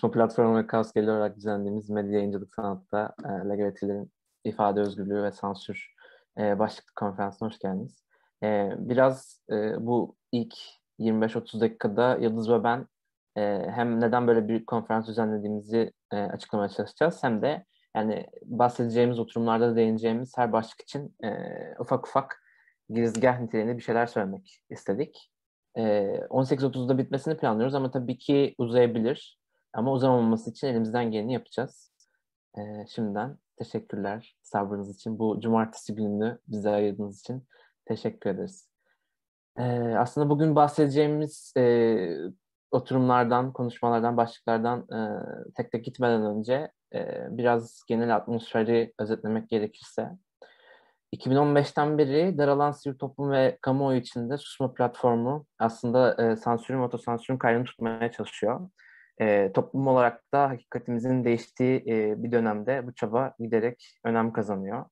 Susma platformu ve Kaos Geli olarak düzenlediğimiz medya yayıncılık sanatta LGBT'lerin ifade özgürlüğü ve sansür başlıklı konferansına hoş geldiniz. Biraz bu ilk 25-30 dakikada Yıldız ve ben hem neden böyle bir konferans düzenlediğimizi açıklamaya çalışacağız, hem de yani bahsedeceğimiz oturumlarda da değineceğimiz her başlık için ufak ufak girizgah niteliğinde bir şeyler söylemek istedik. 18.30'da bitmesini planlıyoruz ama tabii ki uzayabilir. Ama uzamaması için elimizden geleni yapacağız. Şimdiden teşekkürler sabrınız için. Bu cumartesi gününü bize ayırdığınız için teşekkür ederiz. Aslında bugün bahsedeceğimiz oturumlardan, konuşmalardan, başlıklardan tek tek gitmeden önce biraz genel atmosferi özetlemek gerekirse, 2015'ten beri daralan sivil toplum ve kamuoyu içinde susma platformu aslında sansürün, otosansürün kaydını tutmaya çalışıyor. Toplum olarak da hakikatimizin değiştiği bir dönemde bu çaba giderek önem kazanıyor.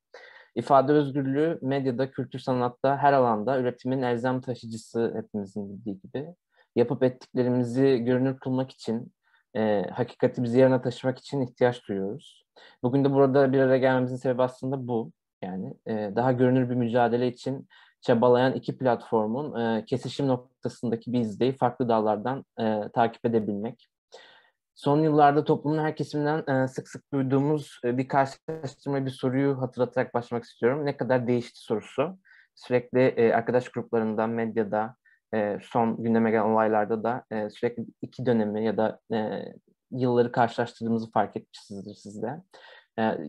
İfade özgürlüğü medyada, kültür sanatta, her alanda üretimin elzem taşıcısı, hepimizin bildiği gibi. Yapıp ettiklerimizi görünür kılmak için, hakikati yarına taşımak için ihtiyaç duyuyoruz. Bugün de burada bir araya gelmemizin sebebi aslında bu. Yani daha görünür bir mücadele için çabalayan iki platformun kesişim noktasındaki bir izleyi farklı dallardan takip edebilmek. Son yıllarda toplumun her kesiminden sık sık duyduğumuz bir karşılaştırma, bir soruyu hatırlatarak başlamak istiyorum. Ne kadar değişti sorusu. Sürekli arkadaş gruplarından, medyada, son gündeme gelen olaylarda da sürekli iki dönemi ya da yılları karşılaştırdığımızı fark etmişsinizdir siz de.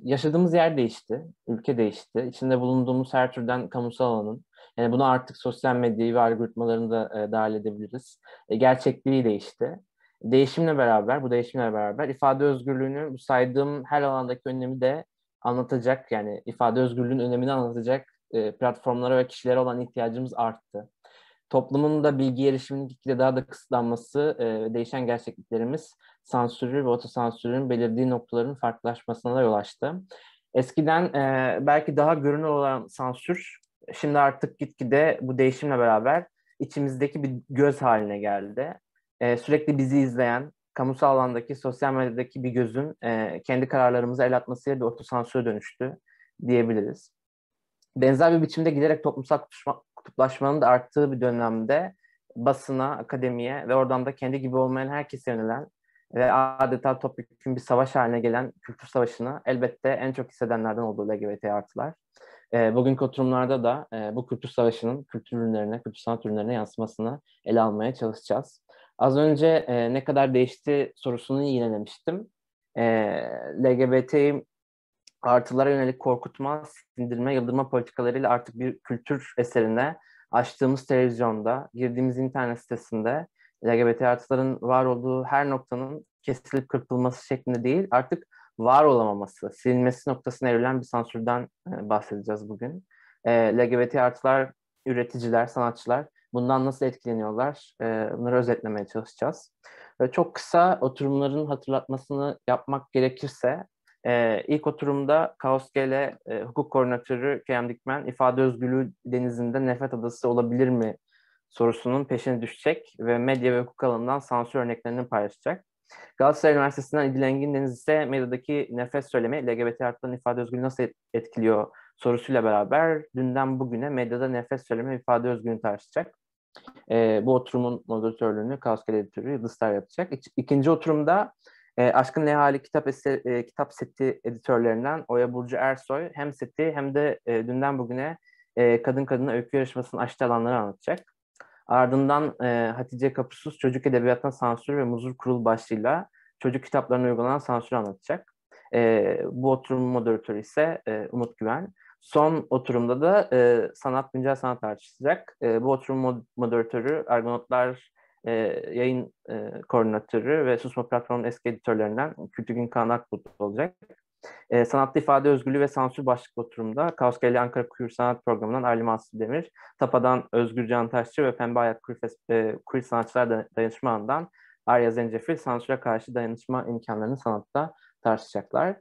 Yaşadığımız yer değişti, ülke değişti. İçinde bulunduğumuz her türden kamusal alanın, yani buna artık sosyal medyayı ve algoritmalarını da dahil edebiliriz. Gerçekliği değişti. Bu değişimle beraber ifade özgürlüğünü, bu saydığım her alandaki önemi de anlatacak, yani ifade özgürlüğünün önemini anlatacak platformlara ve kişilere olan ihtiyacımız arttı. Toplumun da bilgi erişiminin gitgide daha da kısıtlanması, değişen gerçekliklerimiz sansürü ve otosansürün belirdiği noktaların farklılaşmasına da yol açtı. Eskiden belki daha görünür olan sansür, şimdi artık gitgide bu değişimle beraber içimizdeki bir göz haline geldi. Sürekli bizi izleyen, kamusal alandaki, sosyal medyadaki bir gözün kendi kararlarımızı el atmasıyla bir otosansüre dönüştü diyebiliriz. Benzer bir biçimde giderek toplumsal kutuplaşmanın da arttığı bir dönemde basına, akademiye ve oradan da kendi gibi olmayan herkese yönelen ve adeta topyekun bir savaş haline gelen kültür savaşını elbette en çok hissedenlerden olduğu LGBT artılar. Bugünkü oturumlarda da bu kültür savaşının kültür ürünlerine, kültür sanat ürünlerine yansımasını ele almaya çalışacağız. Az önce ne kadar değişti sorusunu yinelemiştim. LGBT artılara yönelik korkutma, sindirme, yıldırma politikalarıyla artık bir kültür eserine açtığımız televizyonda, girdiğimiz internet sitesinde LGBT artıların var olduğu her noktanın kesilip kırpılması şeklinde değil, artık var olamaması, silinmesi noktasına evrilen bir sansürden bahsedeceğiz bugün. LGBT artılar, üreticiler, sanatçılar bundan nasıl etkileniyorlar? Bunları özetlemeye çalışacağız. Çok kısa oturumların hatırlatmasını yapmak gerekirse, ilk oturumda KOSGE'yle hukuk koordinatörü Kerem Dikmen, ifade özgürlüğü denizinde nefret adası olabilir mi sorusunun peşine düşecek ve medya ve hukuk alanından sansür örneklerini paylaşacak. Galatasaray Üniversitesi'nden İdil Engin Deniz ise medyadaki nefret söylemi LGBT artıların ifade özgürlüğü nasıl etkiliyor sorusuyla beraber dünden bugüne medyada nefret söylemi ve ifade özgürlüğünü tartışacak. Bu oturumun moderatörlüğünü KOSGE editörü Yıldız Tar yapacak. İkinci oturumda Aşkın Lehali kitap seti editörlerinden Oya Burcu Ersoy hem seti hem de dünden bugüne kadın kadına öykü yarışmasının açtığı alanları anlatacak. Ardından Hatice Kapusuz çocuk edebiyatına sansür ve muzur kurul başlığıyla çocuk kitaplarına uygulanan sansürü anlatacak. Bu oturumun moderatörü ise Umut Güven. Son oturumda da güncel sanat tartışılacak. Bu oturum moderatörü Argonautlar yayın koordinatörü ve Susma Platformu'nun eski editörlerinden Kültürgün Kaan Akbulut olacak. Sanatlı ifade özgürlüğü ve sansür başlıklı oturumda KOSGE'li Ankara Queer Sanat Programı'ndan Ali Mahsul Demir, TAPA'dan Özgür Can Taşçı ve Pembe Ayak Queer Sanatçılar Dayanışma Ağı'ndan Arya Zencefil sansüre karşı dayanışma imkanlarını sanatta tartışacaklar.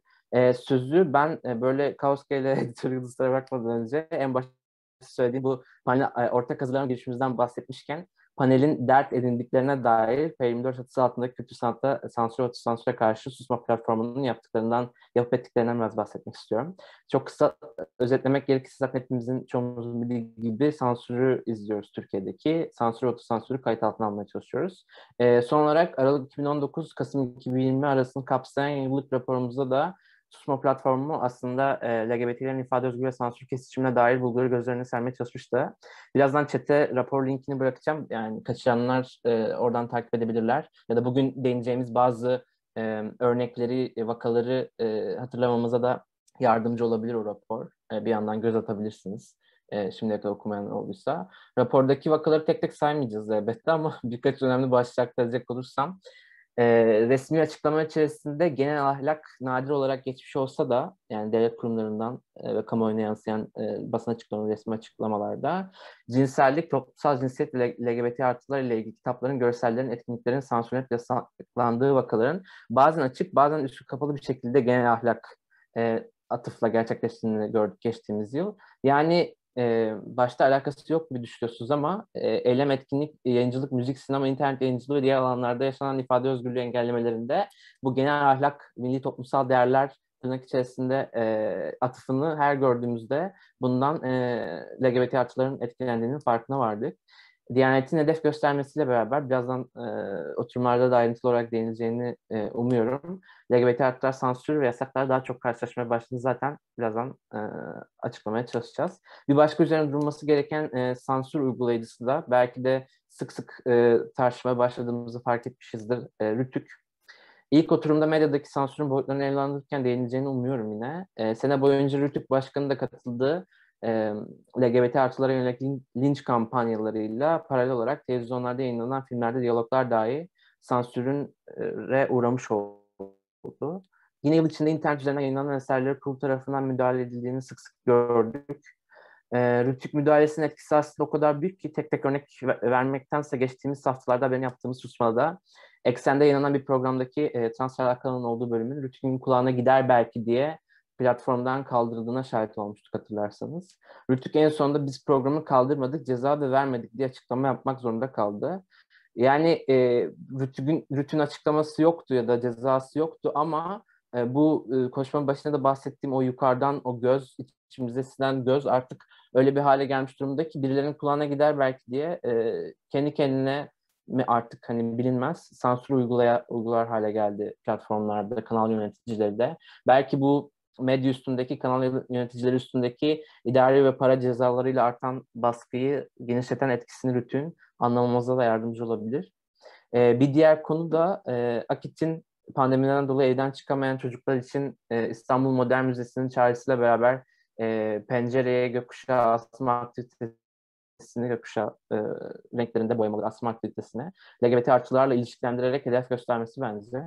Sözü ben böyle KOSGE ile editör Yıldızlara bakmadan önce en başta söylediğim bu panel ortak hazırlama girişimimizden bahsetmişken panelin dert edindiklerine dair P24 çatısı altındaki kültür sanatta sansür ve sansüre karşı susma platformunun yapıp ettiklerinden biraz bahsetmek istiyorum. Çok kısa özetlemek gerekirse zaten hepimizin çoğumuzun bildiği gibi sansürü izliyoruz Türkiye'deki. Sansür ve sansürü kayıt altına almaya çalışıyoruz. Son olarak Aralık 2019, Kasım 2020 arasını kapsayan yıllık raporumuzda da Susma platformu aslında LGBT'lerin ifade özgürlüğü ve sansür kesişimine dair bulguları göz önüne sermeye çalışmıştı. Birazdan chat'e rapor linkini bırakacağım. Yani kaçıranlar oradan takip edebilirler. Ya da bugün değineceğimiz bazı örnekleri, vakaları hatırlamamıza da yardımcı olabilir o rapor. Bir yandan göz atabilirsiniz. Şimdiye kadar okumayan olduysa. Rapordaki vakaları tek tek saymayacağız elbette ama birkaç önemli başlık aktaracak olursam. Resmi açıklama içerisinde genel ahlak nadir olarak geçmiş olsa da yani devlet kurumlarından ve kamuoyuna yansıyan basın açıklamaları, resmi açıklamalarda cinsellik, toplumsal cinsiyet ve LGBT artılar ile ilgili kitapların, görsellerin, etkinliklerin sansürlenip yasaklandığı vakaların bazen açık, bazen üstü kapalı bir şekilde genel ahlak atıfla gerçekleştiğini gördük geçtiğimiz yıl. Yani başta alakası yok gibi düşünüyorsunuz ama eylem, etkinlik, yayıncılık, müzik, sinema, internet yayıncılığı ve diğer alanlarda yaşanan ifade özgürlüğü engellemelerinde bu genel ahlak, milli toplumsal değerler tırnak içerisinde atıfını her gördüğümüzde bundan LGBT artıların etkilendiğinin farkına vardık. Diyanet'in hedef göstermesiyle beraber birazdan oturumlarda da ayrıntılı olarak değinileceğini umuyorum. LGBT artılar sansür ve yasaklar daha çok karşılaşmaya başladı zaten birazdan açıklamaya çalışacağız. Bir başka üzerine durulması gereken sansür uygulayıcısı da belki de sık sık tartışmaya başladığımızı fark etmişizdir. Rütük. İlk oturumda medyadaki sansürün boyutlarını ele alınırken değineceğini umuyorum yine. Sene boyunca Rütük Başkanı da katıldığı LGBT artılara yönelik linç kampanyalarıyla paralel olarak televizyonlarda yayınlanan filmlerde diyaloglar dahi sansüre uğramış oldu. Yine yıl içinde internet üzerinden yayınlanan eserlere kurul tarafından müdahale edildiğini sık sık gördük. Rütük müdahalesinin etkisi aslında o kadar büyük ki tek tek örnek vermektense geçtiğimiz haftalarda benim yaptığımız susmada Eksen'de yayınlanan bir programdaki transfer hakkının olduğu bölümün Rütük'ün kulağına gider belki diye platformdan kaldırıldığına şahit olmuştuk hatırlarsanız. Rütük en sonunda biz programı kaldırmadık, ceza da vermedik diye açıklama yapmak zorunda kaldı. Yani Rütük'ün açıklaması yoktu ya da cezası yoktu ama bu konuşmanın başında da bahsettiğim o yukarıdan o göz, içimize sinen göz artık öyle bir hale gelmiş durumda ki birilerinin kulağına gider belki diye kendi kendine mi artık hani bilinmez sansür uygular hale geldi platformlarda, kanal yöneticileri de. Belki bu medya üstündeki, kanal yöneticileri üstündeki idari ve para cezalarıyla artan baskıyı genişleten etkisini Rütük'ün anlamamıza da yardımcı olabilir. Bir diğer konu da Akit'in pandemiden dolayı evden çıkamayan çocuklar için İstanbul Modern Müzesi'nin çağrısıyla beraber pencereye gökkuşağı asma aktivitesini, gökkuşağı renklerinde boyamalı asma aktivitesine LGBT artılarla ilişkilendirerek hedef göstermesi bence.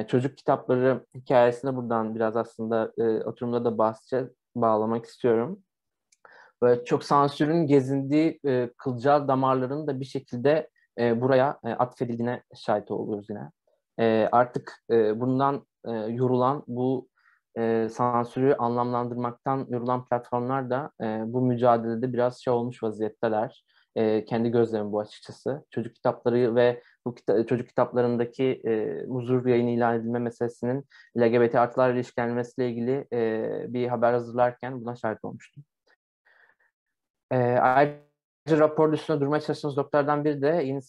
Çocuk kitapları hikayesine buradan biraz aslında oturumda da bağlamak istiyorum. Böyle çok sansürün gezindiği kılcal damarların da bir şekilde buraya atfedildiğine şahit oluyoruz yine. Artık bundan yorulan bu sansürü anlamlandırmaktan yorulan platformlar da bu mücadelede biraz şey olmuş vaziyetteler. Kendi gözlemim bu açıkçası. Çocuk kitapları ve bu çocuk kitaplarındaki muzur yayın ilan edilme meselesinin LGBT artılarla ilişkilenmesiyle ilgili bir haber hazırlarken buna şahit olmuştum. Ayrıca raporun üstüne durmaya çalıştığımız noktalardan biri de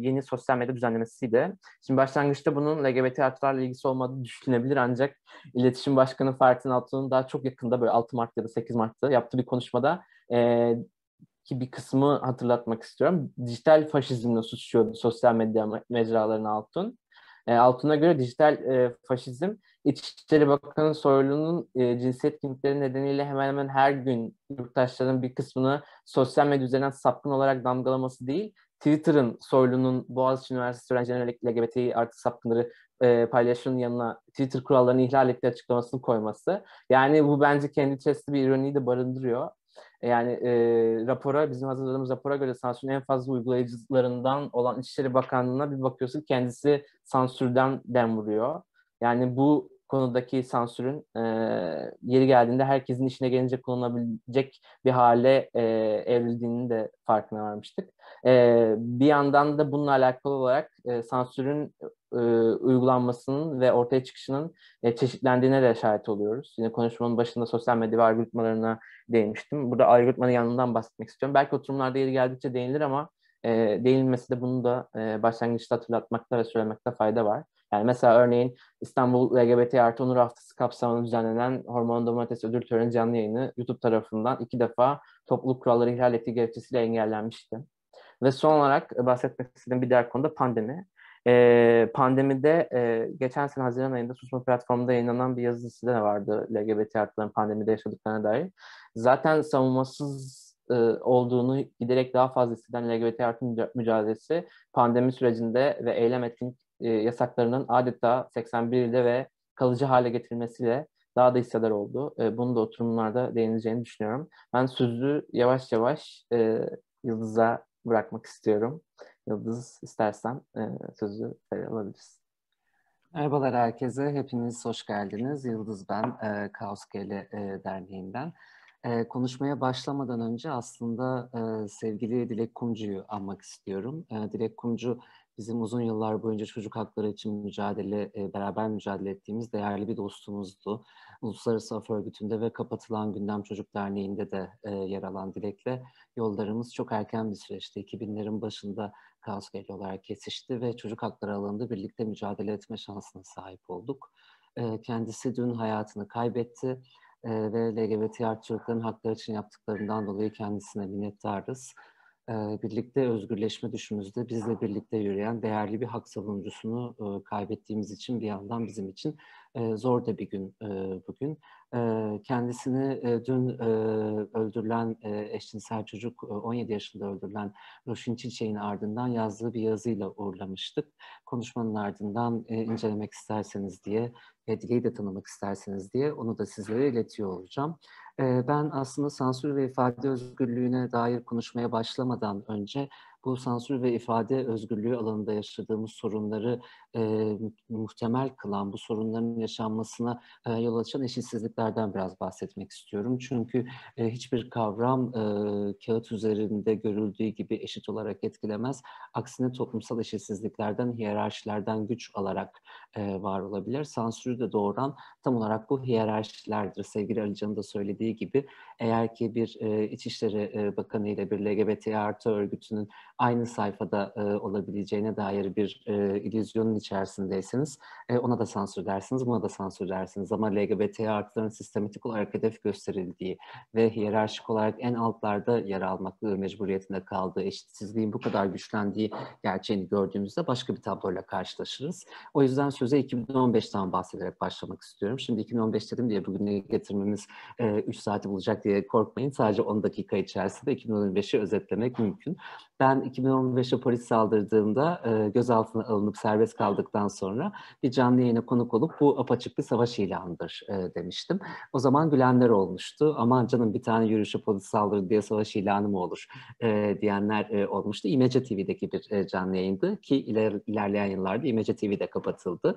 yeni sosyal medya düzenlemesiydi. Şimdi başlangıçta bunun LGBT artılarla ilgisi olmadığı düşünülebilir ancak İletişim Başkanı Fahrettin Altun'un daha çok yakında böyle 6 Mart ya da 8 Mart'ta yaptığı bir konuşmada ki bir kısmı hatırlatmak istiyorum. Dijital faşizmle suçluyordu sosyal medya mecralarını Altun. Altun'a göre dijital faşizm İçişleri Bakanı Soylu'nun cinsiyet kimlikleri nedeniyle hemen hemen her gün yurttaşların bir kısmını sosyal medya üzerinden sapkın olarak damgalaması değil, Twitter'ın Soylu'nun Boğaziçi Üniversitesi öğrencilerine LGBT artı sapkınları paylaşımının yanına Twitter kurallarını ihlal ettiği açıklamasını koyması. Yani bu bence kendi içerisinde bir ironiyi de barındırıyor. Yani bizim hazırladığımız rapora göre sansürün en fazla uygulayıcılarından olan İçişleri Bakanlığı'na bir bakıyorsun kendisi sansürden dem vuruyor. Yani bu konudaki sansürün yeri geldiğinde herkesin işine gelince kullanılabilecek bir hale evrildiğini de farkına varmıştık. Bir yandan da bununla alakalı olarak sansürün uygulanmasının ve ortaya çıkışının çeşitlendiğine de şahit oluyoruz. Yine konuşmanın başında sosyal medya ve algoritmalarına değinmiştim. Burada algoritmanın yanından bahsetmek istiyorum. Belki oturumlarda yeri geldikçe değinilir ama değinilmesi de bunu da başlangıçta hatırlatmakta ve söylemekte fayda var. Yani mesela örneğin İstanbul LGBT artı Onur Haftası kapsamında düzenlenen Hormon Domates Ödül Töreni canlı yayını YouTube tarafından 2 defa topluluk kuralları ihlal ettiği gerekçesiyle engellenmişti. Ve son olarak bahsetmek istediğim bir diğer konu da pandemi. Pandemide geçen sene Haziran ayında Susma platformunda yayınlanan bir yazısı da vardı LGBT artıların pandemide yaşadıklarına dair. Zaten savunmasız olduğunu giderek daha fazla hisseden LGBT artı mücadelesi pandemi sürecinde ve eylem etkinlik yasaklarının adeta 81 ilde ve kalıcı hale getirilmesiyle daha da hissedar oldu. Bunu da oturumlarda değineceğini düşünüyorum. Ben sözü yavaş yavaş Yıldız'a bırakmak istiyorum. Yıldız, istersen sözü alabilirsin. Merhabalar herkese, hepiniz hoş geldiniz. Yıldız ben, Kaos GL Derneği'nden. Konuşmaya başlamadan önce aslında sevgili Dilek Kumcu'yu anmak istiyorum. Dilek Kumcu bizim uzun yıllar boyunca çocuk hakları için beraber mücadele ettiğimiz değerli bir dostumuzdu. Uluslararası Af Örgütü'nde ve Kapatılan Gündem Çocuk Derneği'nde de yer alan Dilek'le yollarımız çok erken bir süreçte 2000'lerin başında Kaos GL olarak kesişti ve çocuk hakları alanında birlikte mücadele etme şansına sahip olduk. Kendisi dün hayatını kaybetti ve LGBT artı çocukların hakları için yaptıklarından dolayı kendisine minnettarız. Birlikte özgürleşme düşümüzde bizle birlikte yürüyen değerli bir hak savunucusunu kaybettiğimiz için bir yandan bizim için zor da bir gün bugün. Kendisini dün öldürülen eşcinsel çocuk 17 yaşında öldürülen Roşin Çiçek'in ardından yazdığı bir yazıyla uğurlamıştık. Konuşmanın ardından incelemek isterseniz diye ve Dileği de tanımak isterseniz diye onu da sizlere iletiyor olacağım. Ben aslında sansür ve ifade özgürlüğüne dair konuşmaya başlamadan önce bu sansür ve ifade özgürlüğü alanında yaşadığımız sorunları muhtemel kılan, bu sorunların yaşanmasına yol açan eşitsizliklerden biraz bahsetmek istiyorum. Çünkü hiçbir kavram kağıt üzerinde görüldüğü gibi eşit olarak etkilemez. Aksine toplumsal eşitsizliklerden, hiyerarşilerden güç alarak var olabilir. Sansürü de doğuran tam olarak bu hiyerarşilerdir. Sevgili Alican'ın da söylediği gibi eğer ki bir İçişleri Bakanı ile bir LGBT artı örgütünün aynı sayfada olabileceğine dair bir illüzyonun içerisindeyseniz ona da sansür dersiniz, buna da sansür dersiniz. Ama LGBT artıların sistematik olarak hedef gösterildiği ve hiyerarşik olarak en altlarda yer almak mecburiyetinde kaldığı, eşitsizliğin bu kadar güçlendiği gerçeğini gördüğümüzde başka bir tabloyla karşılaşırız. O yüzden söze 2015'ten bahsederek başlamak istiyorum. Şimdi 2015 dedim diye bugüne getirmemiz 3 saati bulacak diye korkmayın. Sadece 10 dakika içerisinde 2015'i özetlemek mümkün. Ben 2015'e polis saldırdığında gözaltına alınıp serbest kaldıktan sonra bir canlı yayına konuk olup bu apaçık bir savaş ilanıdır demiştim. O zaman gülenler olmuştu. Aman canım bir tane yürüyüşe polis saldırdı diye savaş ilanı mı olur diyenler olmuştu. İmece TV'deki bir canlı yayındı ki ilerleyen yıllarda İmece TV'de kapatıldı.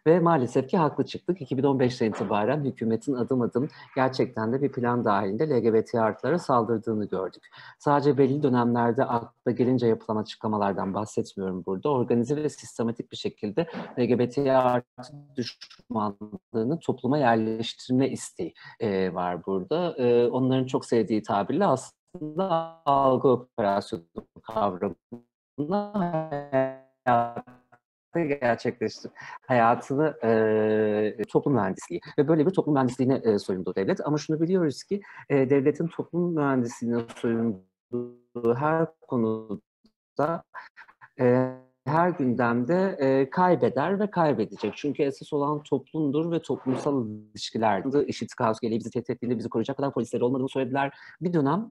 Ve maalesef ki haklı çıktık. 2015'ten itibaren hükümetin adım adım gerçekten de bir plan dahilinde LGBT artılara saldırdığını gördük. Sadece belli dönemlerde akla gelince yapılan açıklamalardan bahsetmiyorum burada. Organize ve sistematik bir şekilde LGBT artı düşmanlığını topluma yerleştirme isteği var burada. Onların çok sevdiği tabirle aslında algı operasyonu kavramını gerçekleştir. Hayatını toplum mühendisliği ve böyle bir toplum mühendisliğine soyundu devlet. Ama şunu biliyoruz ki devletin toplum mühendisliğine soyunduğu her konuda her gündemde kaybeder ve kaybedecek. Çünkü esas olan toplumdur ve toplumsal ilişkilerdir. IŞİD, Kaos GL bizi tehdit ettiğinde bizi koruyacak kadar polisleri olmadığını söylediler.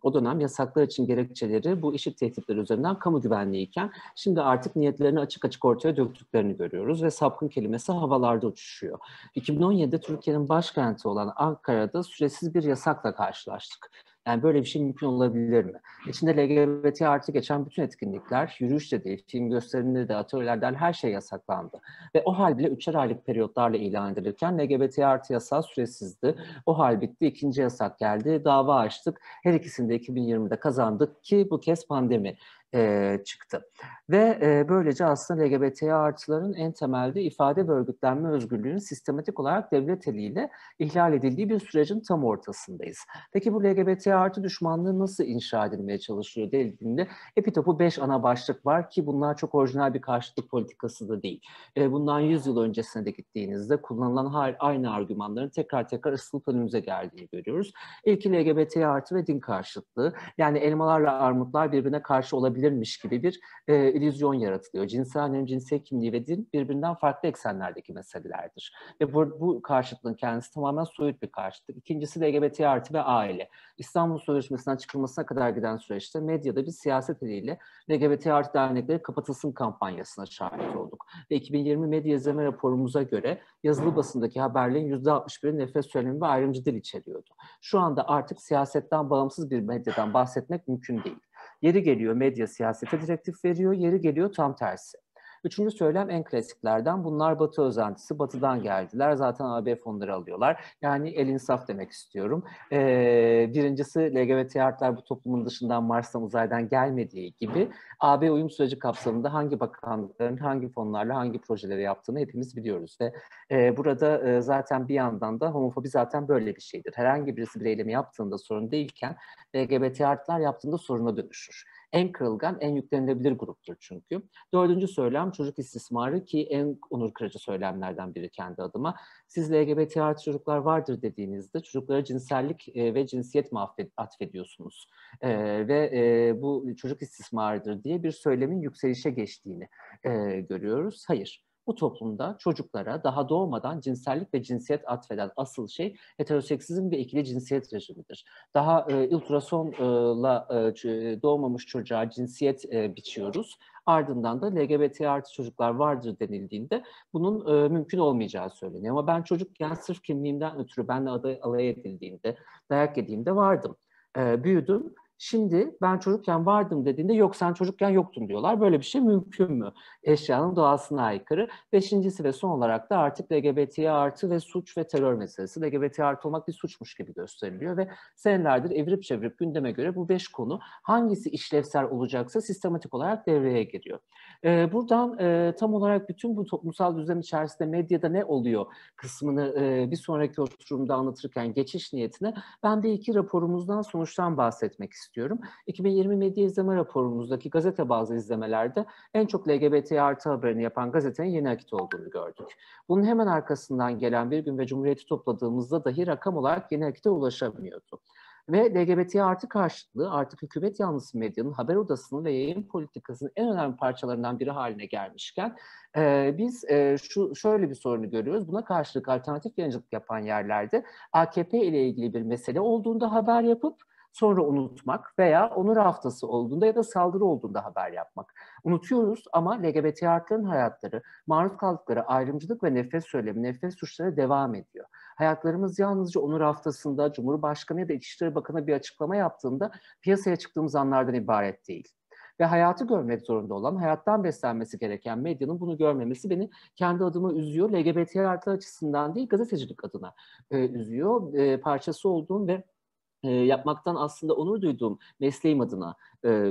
O dönem yasaklar için gerekçeleri bu IŞİD tehditleri üzerinden kamu güvenliği iken şimdi artık niyetlerini açık açık ortaya döktüklerini görüyoruz ve sapkın kelimesi havalarda uçuşuyor. 2017'de Türkiye'nin başkenti olan Ankara'da süresiz bir yasakla karşılaştık. Yani böyle bir şey mümkün olabilir mi? İçinde LGBT artı geçen bütün etkinlikler, yürüyüş de değil, film gösterimleri de, atölyelerden her şey yasaklandı. Ve o hal bile 3'er aylık periyotlarla ilan edilirken LGBT artı yasağı süresizdi. O hal bitti, ikinci yasak geldi, dava açtık. Her ikisini de 2020'de kazandık ki bu kez pandemi çıktı. Ve böylece aslında LGBT artıların en temelde ifade ve örgütlenme özgürlüğünün sistematik olarak devlet eliyle ihlal edildiği bir sürecin tam ortasındayız. Peki bu LGBT artı düşmanlığı nasıl inşa edilmeye çalışıyor denildiğinde Epitop'u 5 ana başlık var ki bunlar çok orijinal bir karşıtlık politikası da değil. Bundan 100 yıl öncesine de gittiğinizde kullanılan aynı argümanların tekrar tekrar ısılıp önümüze geldiğini görüyoruz. İlki LGBT artı ve din karşıtlığı. Yani elmalarla armutlar birbirine karşı olabilirmiş gibi bir illüzyon yaratılıyor. Cinsel önem, cinsiyet kimliği ve din birbirinden farklı eksenlerdeki meselelerdir. Ve bu karşıtlığın kendisi tamamen soyut bir karşıtlık. İkincisi LGBT artı ve aile. İstanbul Sözleşmesi'nden çıkılmasına kadar giden süreçte medyada bir siyaset eliyle LGBT artı dernekleri kapatılsın kampanyasına şahit olduk. Ve 2020 medya izleme raporumuza göre yazılı basındaki haberlerin %61'i nefret söylemi ve ayrımcı dil içeriyordu. Şu anda artık siyasetten bağımsız bir medyadan bahsetmek mümkün değil. Yeri geliyor medya siyasete direktif veriyor, yeri geliyor tam tersi. Üçüncü söylem en klasiklerden. Bunlar Batı özentisi. Batı'dan geldiler. Zaten AB fonları alıyorlar. Yani el insaf demek istiyorum. Birincisi LGBT artılar bu toplumun dışından Mars'tan uzaydan gelmediği gibi AB uyum süreci kapsamında hangi bakanlıkların hangi fonlarla hangi projeleri yaptığını hepimiz biliyoruz. Ve burada zaten bir yandan da homofobi zaten böyle bir şeydir. Herhangi birisi bir eylemi yaptığında sorun değilken LGBT artılar yaptığında soruna dönüşür. En kırılgan, en yüklenilebilir gruptur çünkü. Dördüncü söylem çocuk istismarı ki en onur kırıcı söylemlerden biri kendi adıma. Siz LGBT artı çocuklar vardır dediğinizde çocuklara cinsellik ve cinsiyet mi atfediyorsunuz? Ve bu çocuk istismarıdır diye bir söylemin yükselişe geçtiğini görüyoruz. Hayır. Bu toplumda çocuklara daha doğmadan cinsellik ve cinsiyet atfeden asıl şey heteroseksizm ve ikili cinsiyet rejimidir. Daha ultrasonla doğmamış çocuğa cinsiyet biçiyoruz. Ardından da LGBT artı çocuklar vardır denildiğinde bunun mümkün olmayacağı söyleniyor. Ama ben çocukken sırf kimliğimden ötürü benimle alay edildiğinde, dayak yediğimde vardım. Büyüdüm. Şimdi ben çocukken vardım dediğinde yok sen çocukken yoktun diyorlar. Böyle bir şey mümkün mü? Eşyanın doğasına aykırı. Beşincisi ve son olarak da artık LGBT artı ve suç ve terör meselesi. LGBT artı olmak bir suçmuş gibi gösteriliyor ve senelerdir evirip çevirip gündeme göre bu 5 konu hangisi işlevsel olacaksa sistematik olarak devreye giriyor. Buradan tam olarak bütün bu toplumsal düzen içerisinde medyada ne oluyor kısmını bir sonraki oturumda anlatırken geçiş niyetine ben de iki raporumuzdan sonuçtan bahsetmek istiyorum. 2020 medya izleme raporumuzdaki gazete bazı izlemelerde en çok LGBT artı haberini yapan gazetenin Yeni Akit olduğunu gördük. Bunun hemen arkasından gelen Bir Gün ve Cumhuriyet'i topladığımızda dahi rakam olarak Yeni Akit'e ulaşamıyordu. Ve LGBT artı karşıtlığı artık hükümet yanlısı medyanın haber odasının ve yayın politikasının en önemli parçalarından biri haline gelmişken biz şöyle bir sorunu görüyoruz. Buna karşılık alternatif yayıncılık yapan yerlerde AKP ile ilgili bir mesele olduğunda haber yapıp sonra unutmak veya onur haftası olduğunda ya da saldırı olduğunda haber yapmak. Unutuyoruz ama LGBT artıların hayatları, maruz kaldıkları ayrımcılık ve nefret söylemi, nefret suçları devam ediyor. Hayatlarımız yalnızca onur haftasında Cumhurbaşkanı ya da İçişleri Bakanı bir açıklama yaptığında piyasaya çıktığımız anlardan ibaret değil. Ve hayatı görmek zorunda olan, hayattan beslenmesi gereken medyanın bunu görmemesi beni kendi adıma üzüyor. LGBT artı açısından değil, gazetecilik adına üzüyor. Parçası olduğum ve yapmaktan aslında onur duyduğum mesleğim adına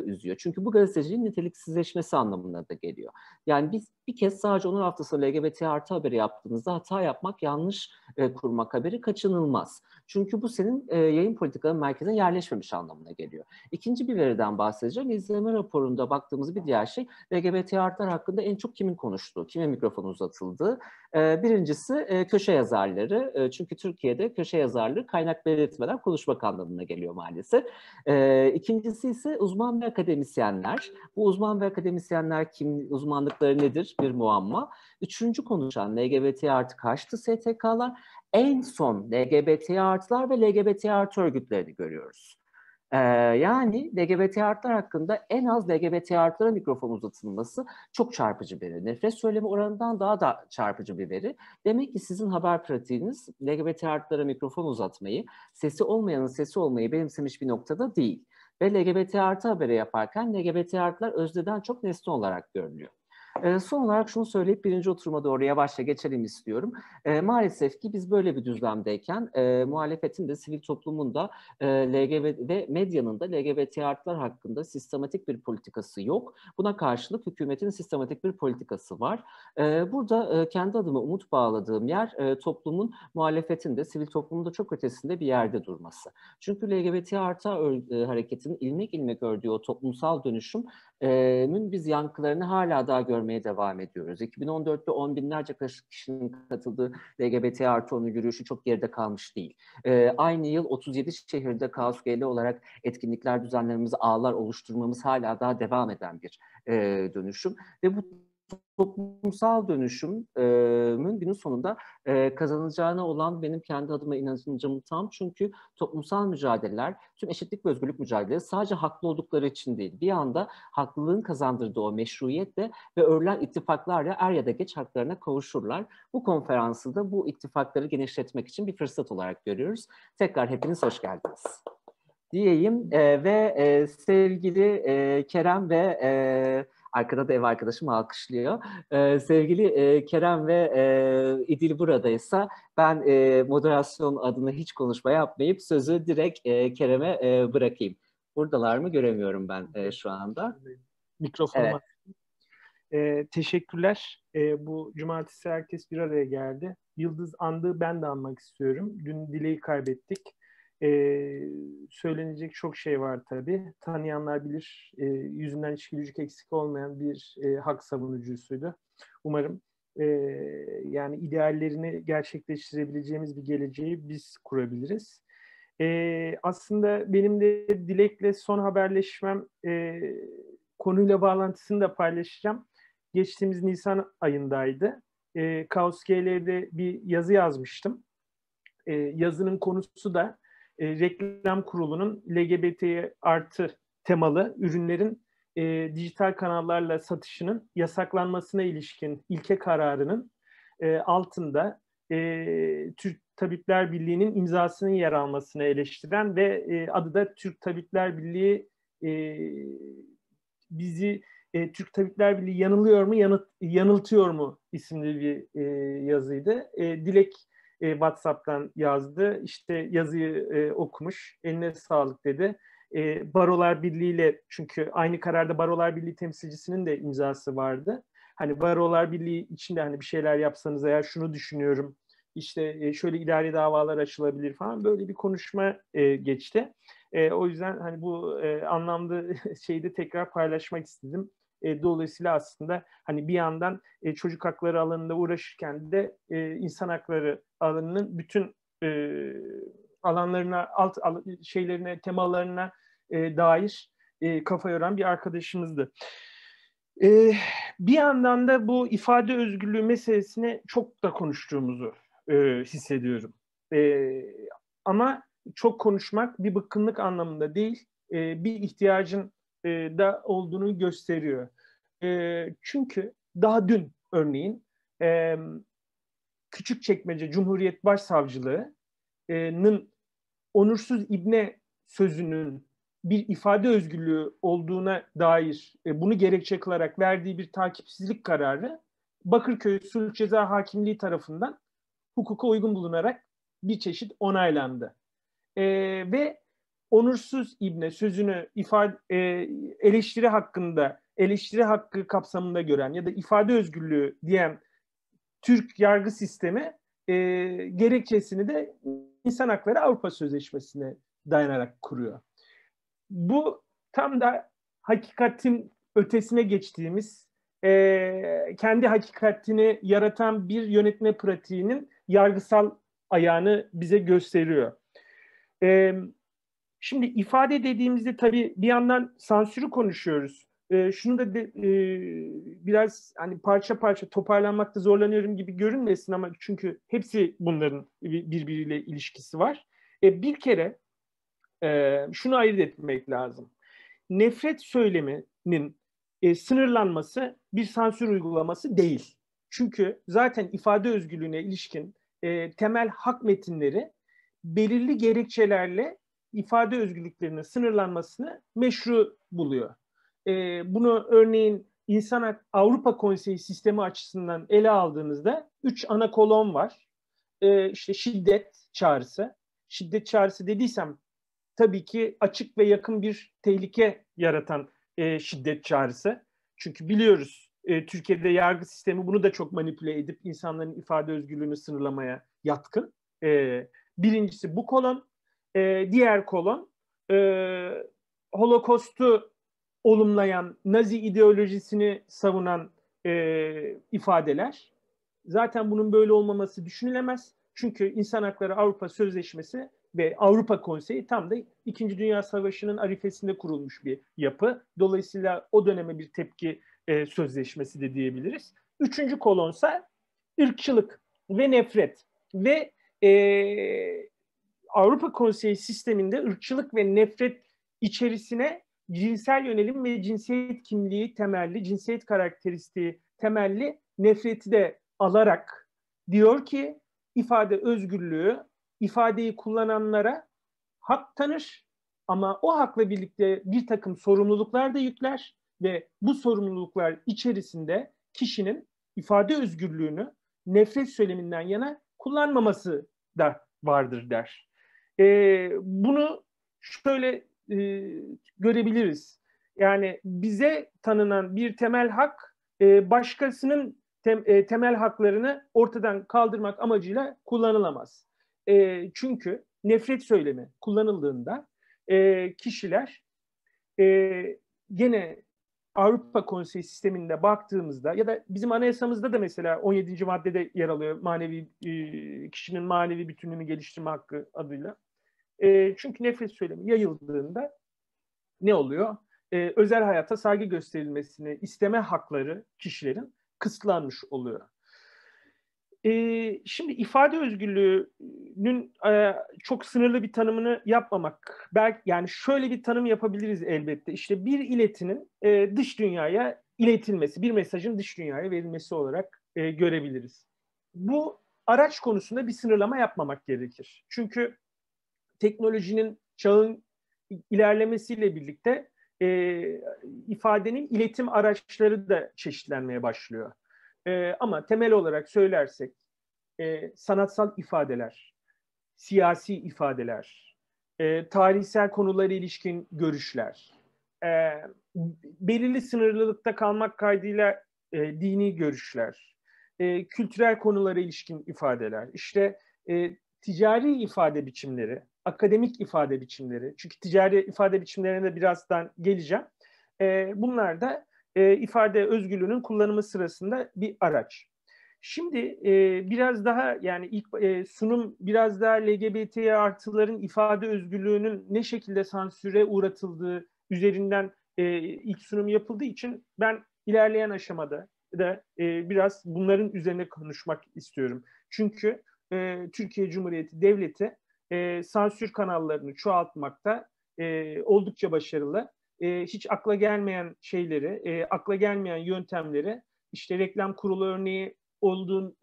üzüyor. Çünkü bu gazeteciliğin niteliksizleşmesi anlamına da geliyor. Yani biz bir kez sadece onur haftası LGBT artı haberi yaptığınızda hata yapmak, yanlış kurmak haberi kaçınılmaz. Çünkü bu senin yayın politikanın merkezine yerleşmemiş anlamına geliyor. İkinci bir veriden bahsedeceğim. İzleme raporunda baktığımız bir diğer şey LGBT artılar hakkında en çok kimin konuştuğu, kime mikrofon uzatıldığı. Birincisi köşe yazarları. Çünkü Türkiye'de köşe yazarlığı kaynak belirtmeden konuşmak anlamına geliyor maalesef. İkincisi ise uzman ve akademisyenler. Bu uzman ve akademisyenler kim, uzmanlıkları nedir? Bir muamma. Üçüncü konuşan LGBT artı karşıtı STK'lar. En son LGBT artılar ve LGBT artı örgütlerini görüyoruz. Yani LGBT artılar hakkında en az LGBT artılara mikrofon uzatılması çok çarpıcı bir veri. Nefret söylemi oranından daha da çarpıcı bir veri. Demek ki sizin haber pratiğiniz LGBT artılara mikrofon uzatmayı, sesi olmayanın sesi olmayı benimsemiş bir noktada değil. Ve LGBT artı haberi yaparken LGBT artılar özneden çok nesne olarak görünüyor. Son olarak şunu söyleyip birinci oturuma doğru yavaşça geçelim istiyorum. Maalesef ki biz böyle bir düzlemdeyken muhalefetin de sivil toplumun da LGBT ve medyanın da LGBT artılar hakkında sistematik bir politikası yok. Buna karşılık hükümetin sistematik bir politikası var. Burada kendi adıma umut bağladığım yer toplumun, muhalefetin de sivil toplumun da çok ötesinde bir yerde durması. Çünkü LGBT artı hareketinin ilmek ilmek ördüğü o toplumsal dönüşüm biz yankılarını hala daha görmeye devam ediyoruz. 2014'te 10 binlerce kişinin katıldığı LGBT artı onun yürüyüşü çok geride kalmış değil. Aynı yıl 37 şehirde Kaos GL olarak etkinlikler düzenlememiz, ağlar oluşturmamız hala daha devam eden bir dönüşüm. Ve bu toplumsal dönüşümün günün sonunda kazanacağına olan benim kendi adıma inancım tam. Çünkü toplumsal mücadeleler, tüm eşitlik ve özgürlük mücadeleleri sadece haklı oldukları için değil. Bir anda haklılığın kazandırdığı o meşruiyetle ve örülen ittifaklarla er ya da geç haklarına kavuşurlar. Bu konferansı da bu ittifakları genişletmek için bir fırsat olarak görüyoruz. Tekrar hepiniz hoş geldiniz diyeyim ve sevgili Kerem ve arkada da ev arkadaşım alkışlıyor. Sevgili Kerem ve İdil buradaysa ben moderasyon adına hiç konuşma yapmayıp sözü direkt Kerem'e bırakayım. Buradalar mı göremiyorum ben şu anda. Mikrofonum Evet. Teşekkürler. Bu cumartesi herkes bir araya geldi. Yıldız andığı ben de anmak istiyorum. Dün Dilek'i kaybettik. Söylenecek çok şey var tabii. Tanıyanlar bilir. Yüzünden hiç gülücük eksik olmayan bir hak savunucusuydu. Umarım yani ideallerini gerçekleştirebileceğimiz bir geleceği biz kurabiliriz. Aslında benim de Dilek'le son haberleşmem konuyla bağlantısını da paylaşacağım. Geçtiğimiz Nisan ayındaydı. Kaos GL'de bir yazı yazmıştım. Yazının konusu da reklam kurulunun LGBT artı temalı ürünlerin dijital kanallarla satışının yasaklanmasına ilişkin ilke kararının altında Türk Tabipler Birliği'nin imzasının yer almasını eleştiren ve adı da Türk Tabipler Birliği bizi Türk Tabipler Birliği yanılıyor mu, yanıltıyor mu isimli bir yazıydı. Dilek WhatsApp'tan yazdı. İşte yazıyı okumuş. Eline sağlık dedi. Barolar Birliği ile, çünkü aynı kararda Barolar Birliği temsilcisinin de imzası vardı. Hani Barolar Birliği içinde hani bir şeyler yapsanız eğer şunu düşünüyorum. İşte şöyle idari davalar açılabilir falan, böyle bir konuşma geçti. O yüzden hani bu anlamda şeyi de tekrar paylaşmak istedim. Dolayısıyla aslında hani bir yandan çocuk hakları alanında uğraşırken de insan hakları alanının bütün alanlarına, şeylerine, temalarına dair kafa yoran bir arkadaşımızdı. Bir yandan da bu ifade özgürlüğü meselesine çok da konuştuğumuzu hissediyorum. Ama çok konuşmak bir bıkkınlık anlamında değil, bir ihtiyacın da olduğunu gösteriyor. Çünkü daha dün örneğin Küçükçekmece Cumhuriyet Başsavcılığı'nın onursuz ibne sözünün bir ifade özgürlüğü olduğuna dair bunu gerekçe kılarak verdiği bir takipsizlik kararı Bakırköy Sulh Ceza Hakimliği tarafından hukuka uygun bulunarak bir çeşit onaylandı. Ve onursuz ibne sözünü eleştiri hakkında, eleştiri hakkı kapsamında gören ya da ifade özgürlüğü diyen Türk yargı sistemi gerekçesini de İnsan Hakları Avrupa Sözleşmesi'ne dayanarak kuruyor. Bu tam da hakikatin ötesine geçtiğimiz, kendi hakikatini yaratan bir yönetme pratiğinin yargısal ayağını bize gösteriyor. Şimdi ifade dediğimizde tabii bir yandan sansürü konuşuyoruz. Şunu da biraz hani parça parça toparlanmakta zorlanıyorum gibi görünmesin ama çünkü hepsi bunların birbiriyle ilişkisi var. Bir kere şunu ayırt etmek lazım. Nefret söyleminin sınırlanması bir sansür uygulaması değil. Çünkü zaten ifade özgürlüğüne ilişkin temel hak metinleri belirli gerekçelerle ifade özgürlüklerinin sınırlanmasını meşru buluyor. Bunu örneğin Avrupa Konseyi sistemi açısından ele aldığınızda 3 ana kolon var. İşte şiddet çağrısı. Şiddet çağrısı dediysem tabii ki açık ve yakın bir tehlike yaratan şiddet çağrısı. Çünkü biliyoruz Türkiye'de yargı sistemi bunu da çok manipüle edip insanların ifade özgürlüğünü sınırlamaya yatkın. Birincisi bu kolon. Diğer kolon Holocaust'u olumlayan, Nazi ideolojisini savunan ifadeler. Zaten bunun böyle olmaması düşünülemez. Çünkü İnsan Hakları Avrupa Sözleşmesi ve Avrupa Konseyi tam da İkinci Dünya Savaşı'nın arifesinde kurulmuş bir yapı. Dolayısıyla o döneme bir tepki sözleşmesi de diyebiliriz. Üçüncü kolonsa ırkçılık ve nefret. Ve Avrupa Konseyi sisteminde ırkçılık ve nefret içerisine cinsel yönelim ve cinsiyet kimliği temelli, cinsiyet karakteristiği temelli nefreti de alarak diyor ki ifade özgürlüğü ifadeyi kullananlara hak tanır ama o hakla birlikte bir takım sorumluluklar da yükler ve bu sorumluluklar içerisinde kişinin ifade özgürlüğünü nefret söyleminden yana kullanmaması da vardır der. Bunu şöyle görebiliriz. Yani bize tanınan bir temel hak başkasının temel haklarını ortadan kaldırmak amacıyla kullanılamaz. Çünkü nefret söylemi kullanıldığında kişiler gene Avrupa Konseyi sisteminde baktığımızda ya da bizim anayasamızda da mesela 17. maddede yer alıyor kişinin manevi bütünlüğünü geliştirme hakkı adıyla. Çünkü nefret söylemi yayıldığında ne oluyor? Özel hayata saygı gösterilmesini isteme hakları kişilerin kısıtlanmış oluyor. Şimdi ifade özgürlüğünün çok sınırlı bir tanımını yapmamak, belki yani şöyle bir tanım yapabiliriz elbette. İşte bir iletinin dış dünyaya iletilmesi, bir mesajın dış dünyaya verilmesi olarak görebiliriz. Bu araç konusunda bir sınırlama yapmamak gerekir. Çünkü teknolojinin, çağın ilerlemesiyle birlikte ifadenin iletim araçları da çeşitlenmeye başlıyor. Ama temel olarak söylersek sanatsal ifadeler, siyasi ifadeler, tarihsel konulara ilişkin görüşler, belirli sınırlılıkta kalmak kaydıyla dini görüşler, kültürel konulara ilişkin ifadeler, işte ticari ifade biçimleri, akademik ifade biçimleri, çünkü ticari ifade biçimlerine de birazdan geleceğim. Bunlar da ifade özgürlüğünün kullanımı sırasında bir araç. Şimdi biraz daha yani ilk sunum biraz daha LGBT artıların ifade özgürlüğünün ne şekilde sansüre uğratıldığı üzerinden ilk sunum yapıldığı için ben ilerleyen aşamada da biraz bunların üzerine konuşmak istiyorum. Çünkü Türkiye Cumhuriyeti Devleti sansür kanallarını çoğaltmakta oldukça başarılı. Hiç akla gelmeyen şeyleri, akla gelmeyen yöntemleri, işte reklam kurulu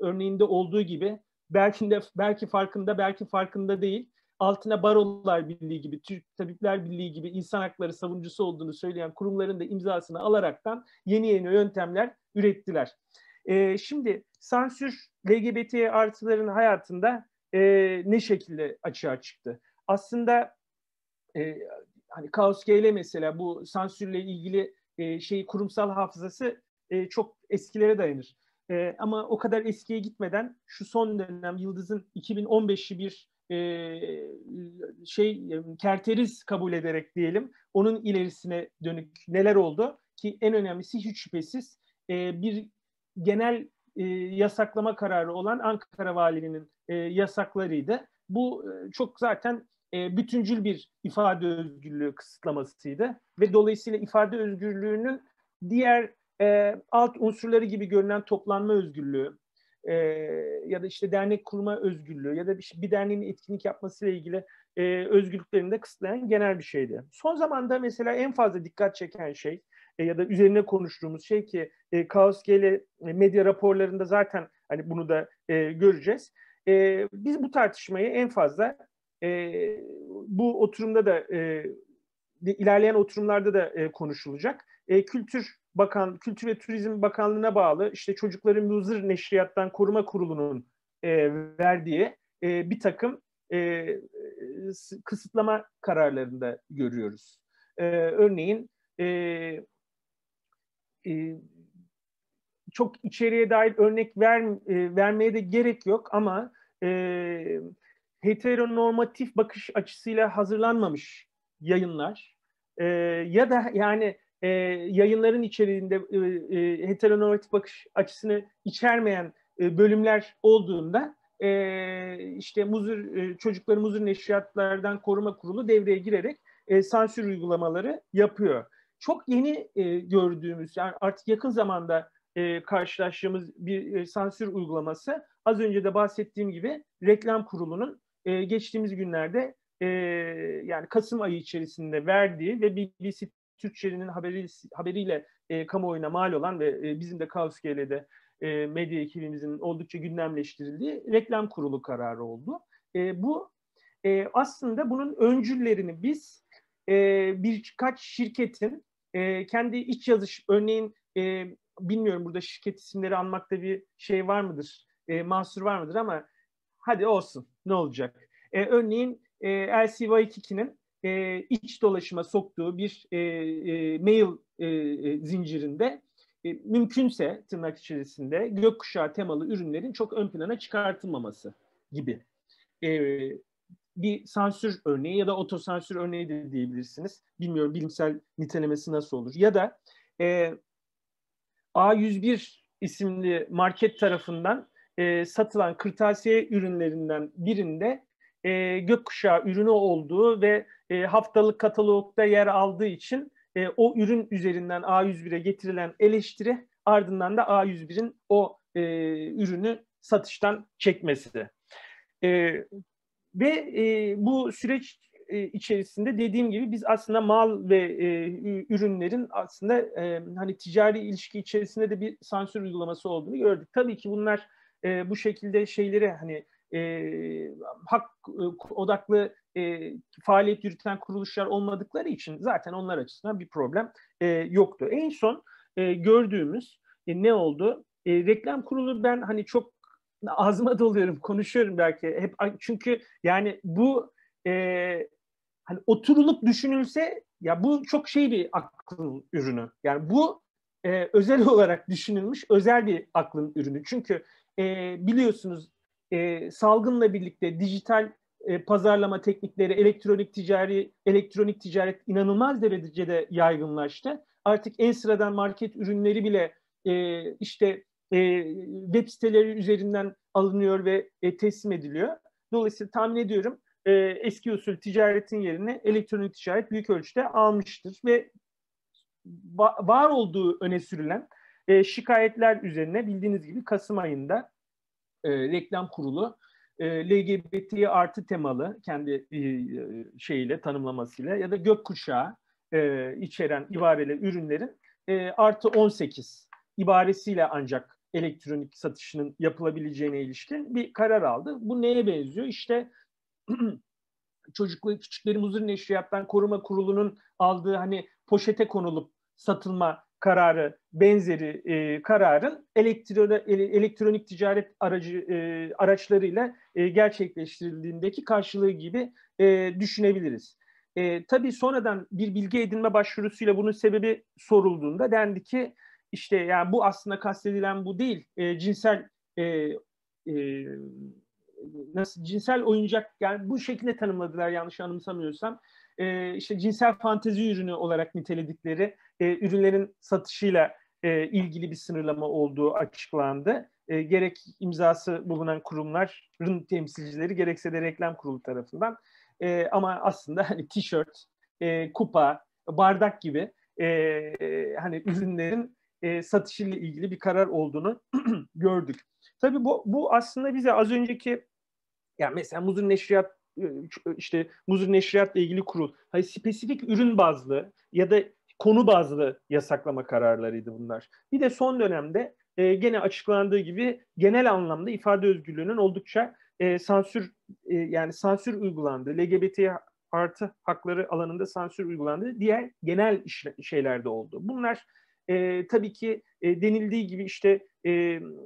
örneğinde olduğu gibi belki farkında, belki farkında değil, altına Barolar Birliği gibi, Türk Tabipler Birliği gibi insan hakları savunucusu olduğunu söyleyen kurumların da imzasını alaraktan yeni yöntemler ürettiler. Şimdi sansür LGBT artıların hayatında ne şekilde açığa çıktı? Aslında hani Kauske mesela bu sansürle ilgili kurumsal hafızası çok eskilere dayanır. Ama o kadar eskiye gitmeden şu son dönem Yıldız'ın 2015'i bir kerteriz kabul ederek diyelim, onun ilerisine dönük neler oldu ki en önemlisi hiç şüphesiz bir genel yasaklama kararı olan Ankara Valiliğinin yasaklarıydı. Bu çok zaten bütüncül bir ifade özgürlüğü kısıtlamasıydı ve dolayısıyla ifade özgürlüğünün diğer alt unsurları gibi görünen toplanma özgürlüğü, ya da işte dernek kurma özgürlüğü ya da bir derneğin etkinlik yapmasıyla ilgili özgürlüklerini de kısıtlayan genel bir şeydi. Son zamanda mesela en fazla dikkat çeken şey ya da üzerine konuştuğumuz şey ki KSGL medya raporlarında zaten hani bunu da göreceğiz. Biz bu tartışmayı en fazla bu oturumda da ilerleyen oturumlarda da konuşulacak. Kültür ve Turizm Bakanlığı'na bağlı işte Çocukları Muzır Neşriyat'tan Koruma Kurulu'nun verdiği bir takım kısıtlama kararlarında görüyoruz. Örneğin çok içeriye dair örnek vermeye de gerek yok ama heteronormatif bakış açısıyla hazırlanmamış yayınlar ya da yani yayınların içeriğinde heteronormatif bakış açısını içermeyen bölümler olduğunda işte Çocukları Muzır Neşriyatlardan Koruma Kurulu devreye girerek sansür uygulamaları yapıyor. Çok yeni gördüğümüz, yani artık yakın zamanda karşılaştığımız bir sansür uygulaması, az önce de bahsettiğim gibi Reklam Kurulu'nun geçtiğimiz günlerde yani Kasım ayı içerisinde verdiği ve BBC Türkçe'nin haberiyle kamuoyuna mal olan ve bizim de KSGL'de medya ekibimizin oldukça gündemleştirildiği Reklam Kurulu kararı oldu. Bu aslında bunun öncüllerini biz birkaç şirketin kendi iç yazış, örneğin bilmiyorum burada şirket isimleri anmakta bir şey var mıdır, mahsur var mıdır ama hadi olsun, ne olacak? Örneğin LC-Waikiki'nin iç dolaşıma soktuğu bir mail zincirinde mümkünse tırnak içerisinde gökkuşağı temalı ürünlerin çok ön plana çıkartılmaması gibi bir sansür örneği ya da otosansür örneği de diyebilirsiniz. Bilmiyorum bilimsel nitelemesi nasıl olur. Ya da A101 isimli market tarafından satılan kırtasiye ürünlerinden birinde gökkuşağı ürünü olduğu ve haftalık katalogda yer aldığı için o ürün üzerinden A101'e getirilen eleştiri, ardından da A101'in o ürünü satıştan çekmesi. Ve bu süreç içerisinde dediğim gibi biz aslında mal ve ürünlerin aslında hani ticari ilişki içerisinde de bir sansür uygulaması olduğunu gördük. Tabii ki bunlar bu şekilde şeyleri hani hak odaklı faaliyet yürüten kuruluşlar olmadıkları için zaten onlar açısından bir problem yoktu. En son gördüğümüz ne oldu? Reklam Kurulu, ben hani çok ağzıma doluyorum, konuşuyorum belki hep, çünkü yani bu hani oturulup düşünülse ya bu çok şey bir aklın ürünü. Yani bu özel olarak düşünülmüş özel bir aklın ürünü. Çünkü biliyorsunuz salgınla birlikte dijital pazarlama teknikleri, elektronik ticaret inanılmaz derecede yaygınlaştı. Artık en sıradan market ürünleri bile işte web siteleri üzerinden alınıyor ve teslim ediliyor. Dolayısıyla tahmin ediyorum eski usul ticaretin yerine elektronik ticaret büyük ölçüde almıştır ve var olduğu öne sürülen şikayetler üzerine bildiğiniz gibi Kasım ayında Reklam Kurulu LGBT artı temalı kendi şeyiyle, tanımlamasıyla ya da gökkuşağı içeren ibareli ürünlerin artı 18 ibaresiyle ancak elektronik satışının yapılabileceğine ilişkin bir karar aldı. Bu neye benziyor? İşte Küçükleri Muzır Neşriyat'tan Koruma Kurulu'nun aldığı hani poşete konulup satılma kararı benzeri kararın elektronik ticaret araçlarıyla gerçekleştirildiğindeki karşılığı gibi düşünebiliriz. Tabii sonradan bir bilgi edinme başvurusuyla bunun sebebi sorulduğunda dendi ki işte yani bu aslında kastedilen bu değil, cinsel oyuncak, yani bu şekilde tanımladılar yanlış anımsamıyorsam. İşte cinsel fantezi ürünü olarak niteledikleri ürünlerin satışıyla ilgili bir sınırlama olduğu açıklandı. Gerek imzası bulunan kurumların temsilcileri gerekse de Reklam Kurulu tarafından. Ama aslında hani tişört, kupa, bardak gibi hani ürünlerin satışıyla ilgili bir karar olduğunu gördük. Tabii bu aslında bize az önceki, yani mesela Muzur Neşriyat, işte Muzur Neşriyat'la ilgili kurul, hani spesifik ürün bazlı ya da konu bazlı yasaklama kararlarıydı bunlar. Bir de son dönemde gene açıklandığı gibi genel anlamda ifade özgürlüğünün oldukça yani sansür uygulandığı, LGBT artı hakları alanında sansür uygulandığı diğer genel şeylerde oldu. Bunlar tabii ki denildiği gibi işte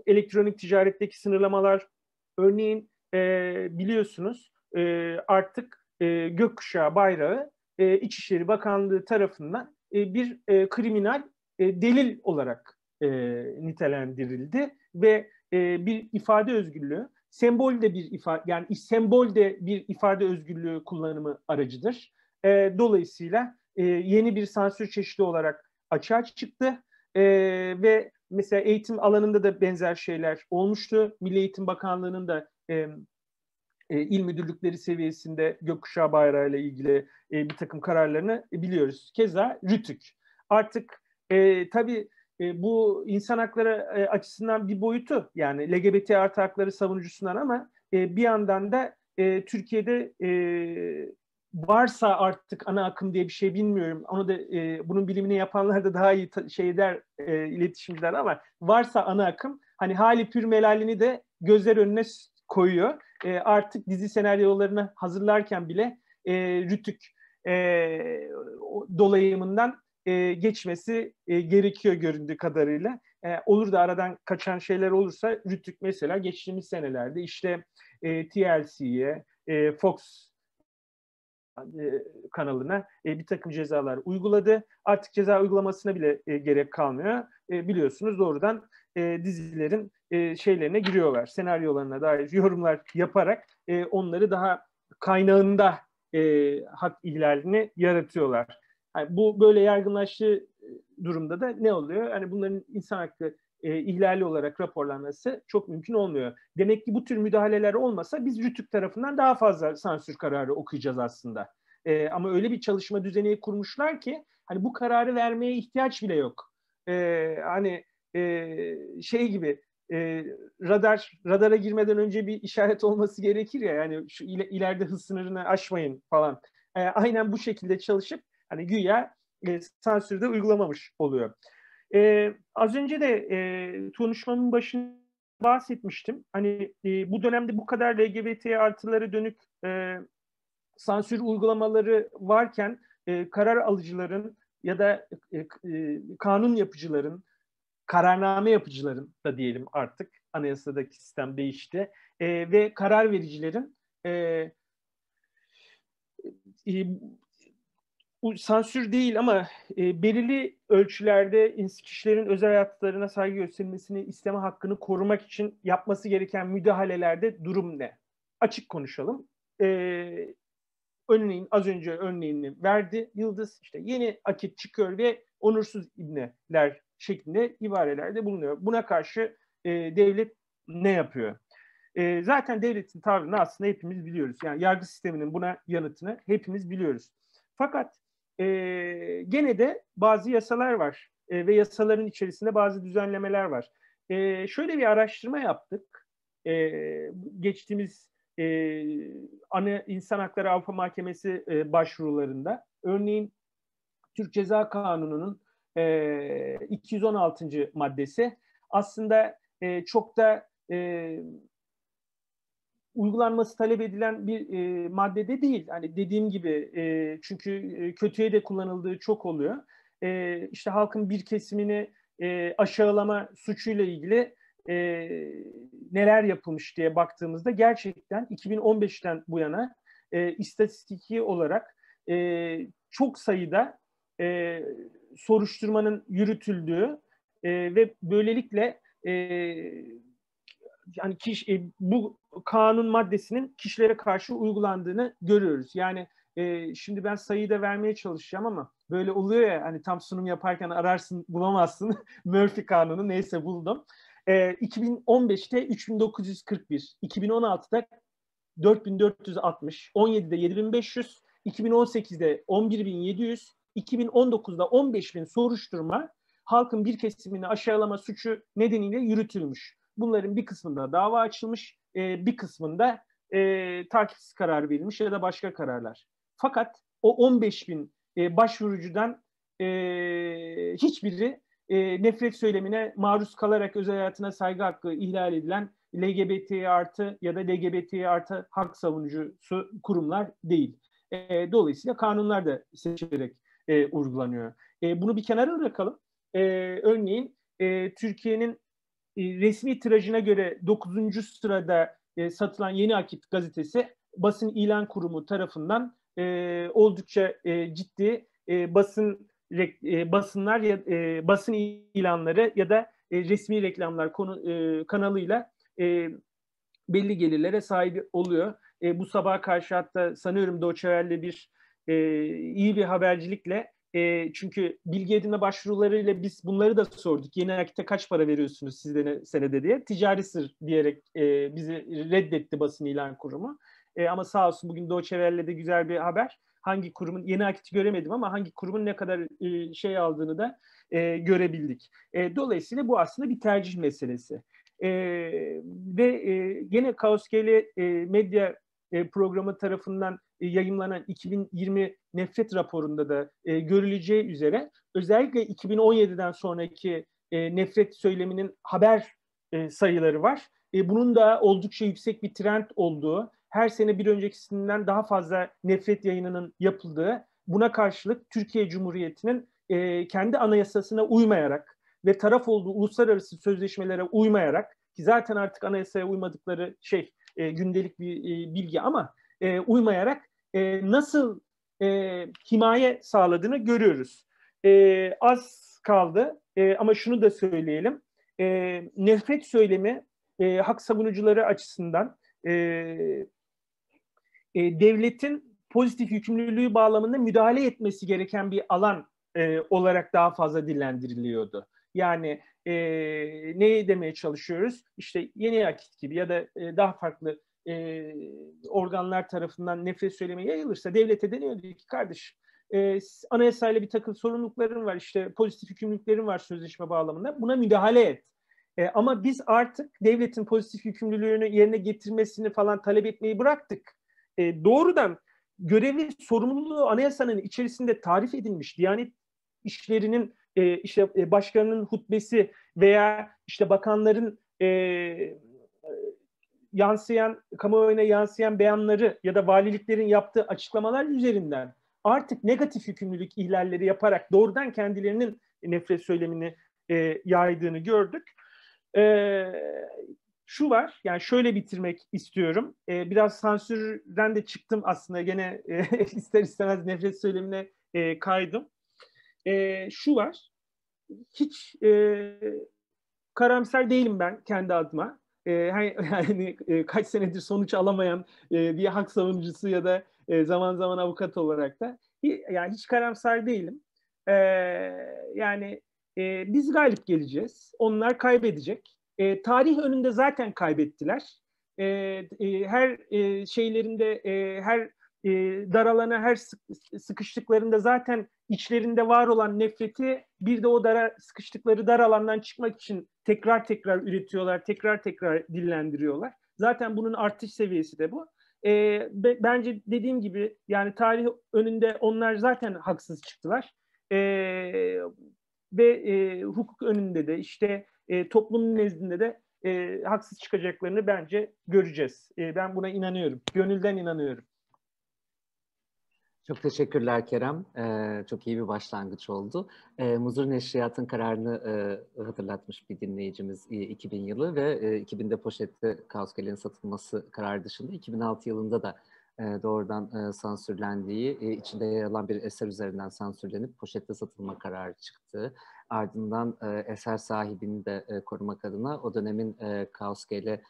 elektronik ticaretteki sınırlamalar, örneğin biliyorsunuz artık gökkuşağı bayrağı İçişleri Bakanlığı tarafından bir kriminal delil olarak nitelendirildi ve bir ifade özgürlüğü, sembol de bir ifade özgürlüğü kullanımı aracıdır. Dolayısıyla yeni bir sansür çeşidi olarak açığa çıktı ve mesela eğitim alanında da benzer şeyler olmuştu. Milli Eğitim Bakanlığı'nın da il müdürlükleri seviyesinde gökkuşağı bayrağı ile ilgili bir takım kararlarını biliyoruz. Keza RTÜK. Artık tabii bu insan hakları açısından bir boyutu, yani LGBT artı hakları savunucusundan, ama bir yandan da Türkiye'de varsa artık ana akım diye bir şey, bilmiyorum. Onu da bunun bilimini yapanlar da daha iyi iletişimciler, ama varsa ana akım, hani hali pür melalini de gözler önüne koyuyor. Artık dizi senaryolarını hazırlarken bile RTÜK dolayımından geçmesi gerekiyor göründüğü kadarıyla. Olur da aradan kaçan şeyler olursa RTÜK mesela geçtiğimiz senelerde işte TLC'ye, Fox kanalına bir takım cezalar uyguladı. Artık ceza uygulamasına bile gerek kalmıyor. Biliyorsunuz doğrudan dizilerin şeylerine giriyorlar. Senaryolarına dair yorumlar yaparak onları daha kaynağında hak ihlalini yaratıyorlar. Yani bu böyle yaygınlaştığı durumda da ne oluyor? Yani bunların insan hakkı ihlali olarak raporlanması çok mümkün olmuyor. Demek ki bu tür müdahaleler olmasa biz RTÜK tarafından daha fazla sansür kararı okuyacağız aslında. Ama öyle bir çalışma düzeni kurmuşlar ki hani bu kararı vermeye ihtiyaç bile yok. Hani şey gibi radara girmeden önce bir işaret olması gerekir ya, yani şu ileride hız sınırını aşmayın falan. Aynen bu şekilde çalışıp hani güya sansürde uygulamamış oluyor. Az önce de konuşmamın başında bahsetmiştim. Hani bu dönemde bu kadar LGBT artılara dönük sansür uygulamaları varken karar alıcıların ya da kanun yapıcıların, kararname yapıcıların da diyelim, artık anayasadaki sistem değişti ve karar vericilerin sansür değil ama belirli ölçülerde kişilerin özel hayatlarına saygı gösterilmesini isteme hakkını korumak için yapması gereken müdahalelerde durum ne? Açık konuşalım. Örneğin az önce örneğini verdi Yıldız, işte yeni akit çıkıyor ve onursuz ibneler şeklinde ibarelerde bulunuyor. Buna karşı devlet ne yapıyor? Zaten devletin tavrını aslında hepimiz biliyoruz. Yani yargı sisteminin buna yanıtını hepimiz biliyoruz. Fakat gene de bazı yasalar var ve yasaların içerisinde bazı düzenlemeler var. Şöyle bir araştırma yaptık. Geçtiğimiz Ana İnsan Hakları Avrupa Mahkemesi başvurularında. Örneğin Türk Ceza Kanunu'nun 216. maddesi aslında çok da uygulanması talep edilen bir maddede değil. Hani dediğim gibi çünkü kötüye de kullanıldığı çok oluyor. İşte halkın bir kesimini aşağılama suçuyla ilgili neler yapılmış diye baktığımızda gerçekten 2015'ten bu yana istatistiki olarak çok sayıda soruşturmanın yürütüldüğü ve böylelikle yani bu kanun maddesinin kişilere karşı uygulandığını görüyoruz. Yani şimdi ben sayıyı da vermeye çalışacağım ama böyle oluyor ya, hani tam sunum yaparken ararsın bulamazsın. Murphy kanunu, neyse buldum. 2015'te 3941, 2016'da 4460, 17'de 7500, 2018'de 11700, 2019'da 15000 soruşturma halkın bir kesimini aşağılama suçu nedeniyle yürütülmüş. Bunların bir kısmında dava açılmış, bir kısmında takipsiz karar verilmiş ya da başka kararlar. Fakat o 15 bin başvurucudan hiçbiri nefret söylemine maruz kalarak özel hayatına saygı hakkı ihlal edilen LGBT artı ya da LGBT artı hak savunucusu kurumlar değil. Dolayısıyla kanunlar da seçilerek uygulanıyor. Bunu bir kenara bırakalım. Örneğin Türkiye'nin resmi tirajına göre 9. sırada satılan Yeni Akit gazetesi basın ilan kurumu tarafından oldukça ciddi basınlar ya basın ilanları ya da resmi reklamlar kanalıyla belli gelirlere sahip oluyor. Bu sabaha karşı hatta sanıyorum Deutsche Welle iyi bir habercilikle çünkü bilgi edinme başvurularıyla biz bunları da sorduk. Yeni Akit'e kaç para veriyorsunuz siz de senede diye. Ticari sır diyerek bizi reddetti basın ilan kurumu. Ama sağ olsun bugün Deutsche Welle'de güzel bir haber. Hangi kurumun, Yeni Akit'i göremedim ama hangi kurumun ne kadar şey aldığını da görebildik. Dolayısıyla bu aslında bir tercih meselesi. Ve gene KOSGE'li medya programı tarafından yayımlanan 2020 nefret raporunda da görüleceği üzere özellikle 2017'den sonraki nefret söyleminin haber sayıları var. Bunun da oldukça yüksek bir trend olduğu, her sene bir öncekisinden daha fazla nefret yayınının yapıldığı, buna karşılık Türkiye Cumhuriyeti'nin kendi anayasasına uymayarak ve taraf olduğu uluslararası sözleşmelere uymayarak, ki zaten artık anayasaya uymadıkları gündelik bir bilgi ama uymayarak nasıl himaye sağladığını görüyoruz. Az kaldı ama şunu da söyleyelim. Nefret söylemi hak savunucuları açısından devletin pozitif yükümlülüğü bağlamında müdahale etmesi gereken bir alan olarak daha fazla dillendiriliyordu. Yani ne demeye çalışıyoruz? İşte Yeni Akit gibi ya da daha farklı organlar tarafından nefret söylemi yayılırsa devlete deniyordu ki kardeş anayasayla bir takım sorumlulukların var, işte pozitif yükümlülüklerin var sözleşme bağlamında, buna müdahale et. Ama biz artık devletin pozitif yükümlülüğünü yerine getirmesini falan talep etmeyi bıraktık. Doğrudan görevi, sorumluluğu anayasanın içerisinde tarif edilmiş Diyanet işlerinin başkanının hutbesi veya işte bakanların kamuoyuna yansıyan beyanları ya da valiliklerin yaptığı açıklamalar üzerinden artık negatif yükümlülük ihlalleri yaparak doğrudan kendilerinin nefret söylemini yaydığını gördük. Şu var, yani şöyle bitirmek istiyorum. Biraz sansürden de çıktım aslında, gene ister istemez nefret söylemine kaydım. Şu var, hiç karamsar değilim ben kendi adıma. Yani kaç senedir sonuç alamayan bir hak savunucusu ya da zaman zaman avukat olarak da yani hiç karamsar değilim. Yani biz galip geleceğiz, onlar kaybedecek. Tarih önünde zaten kaybettiler. Her şeylerinde, her daralana, her sıkıştıklarında zaten içlerinde var olan nefreti bir de o sıkıştıkları dar alandan çıkmak için tekrar tekrar üretiyorlar, tekrar tekrar dillendiriyorlar. Zaten bunun artış seviyesi de bu. Bence dediğim gibi yani tarih önünde onlar zaten haksız çıktılar. Ve hukuk önünde de işte toplumun nezdinde de haksız çıkacaklarını bence göreceğiz. Ben buna inanıyorum. Gönülden inanıyorum. Çok teşekkürler Kerem. Çok iyi bir başlangıç oldu. Muzur Neşriyat'ın kararını hatırlatmış bir dinleyicimiz 2000 yılı ve 2000'de poşette KOSGE'lerin satılması kararı dışında 2006 yılında da doğrudan sansürlendiği, içinde yer alan bir eser üzerinden sansürlenip poşette satılma kararı çıktı. Ardından eser sahibini de korumak adına o dönemin KOSGE'le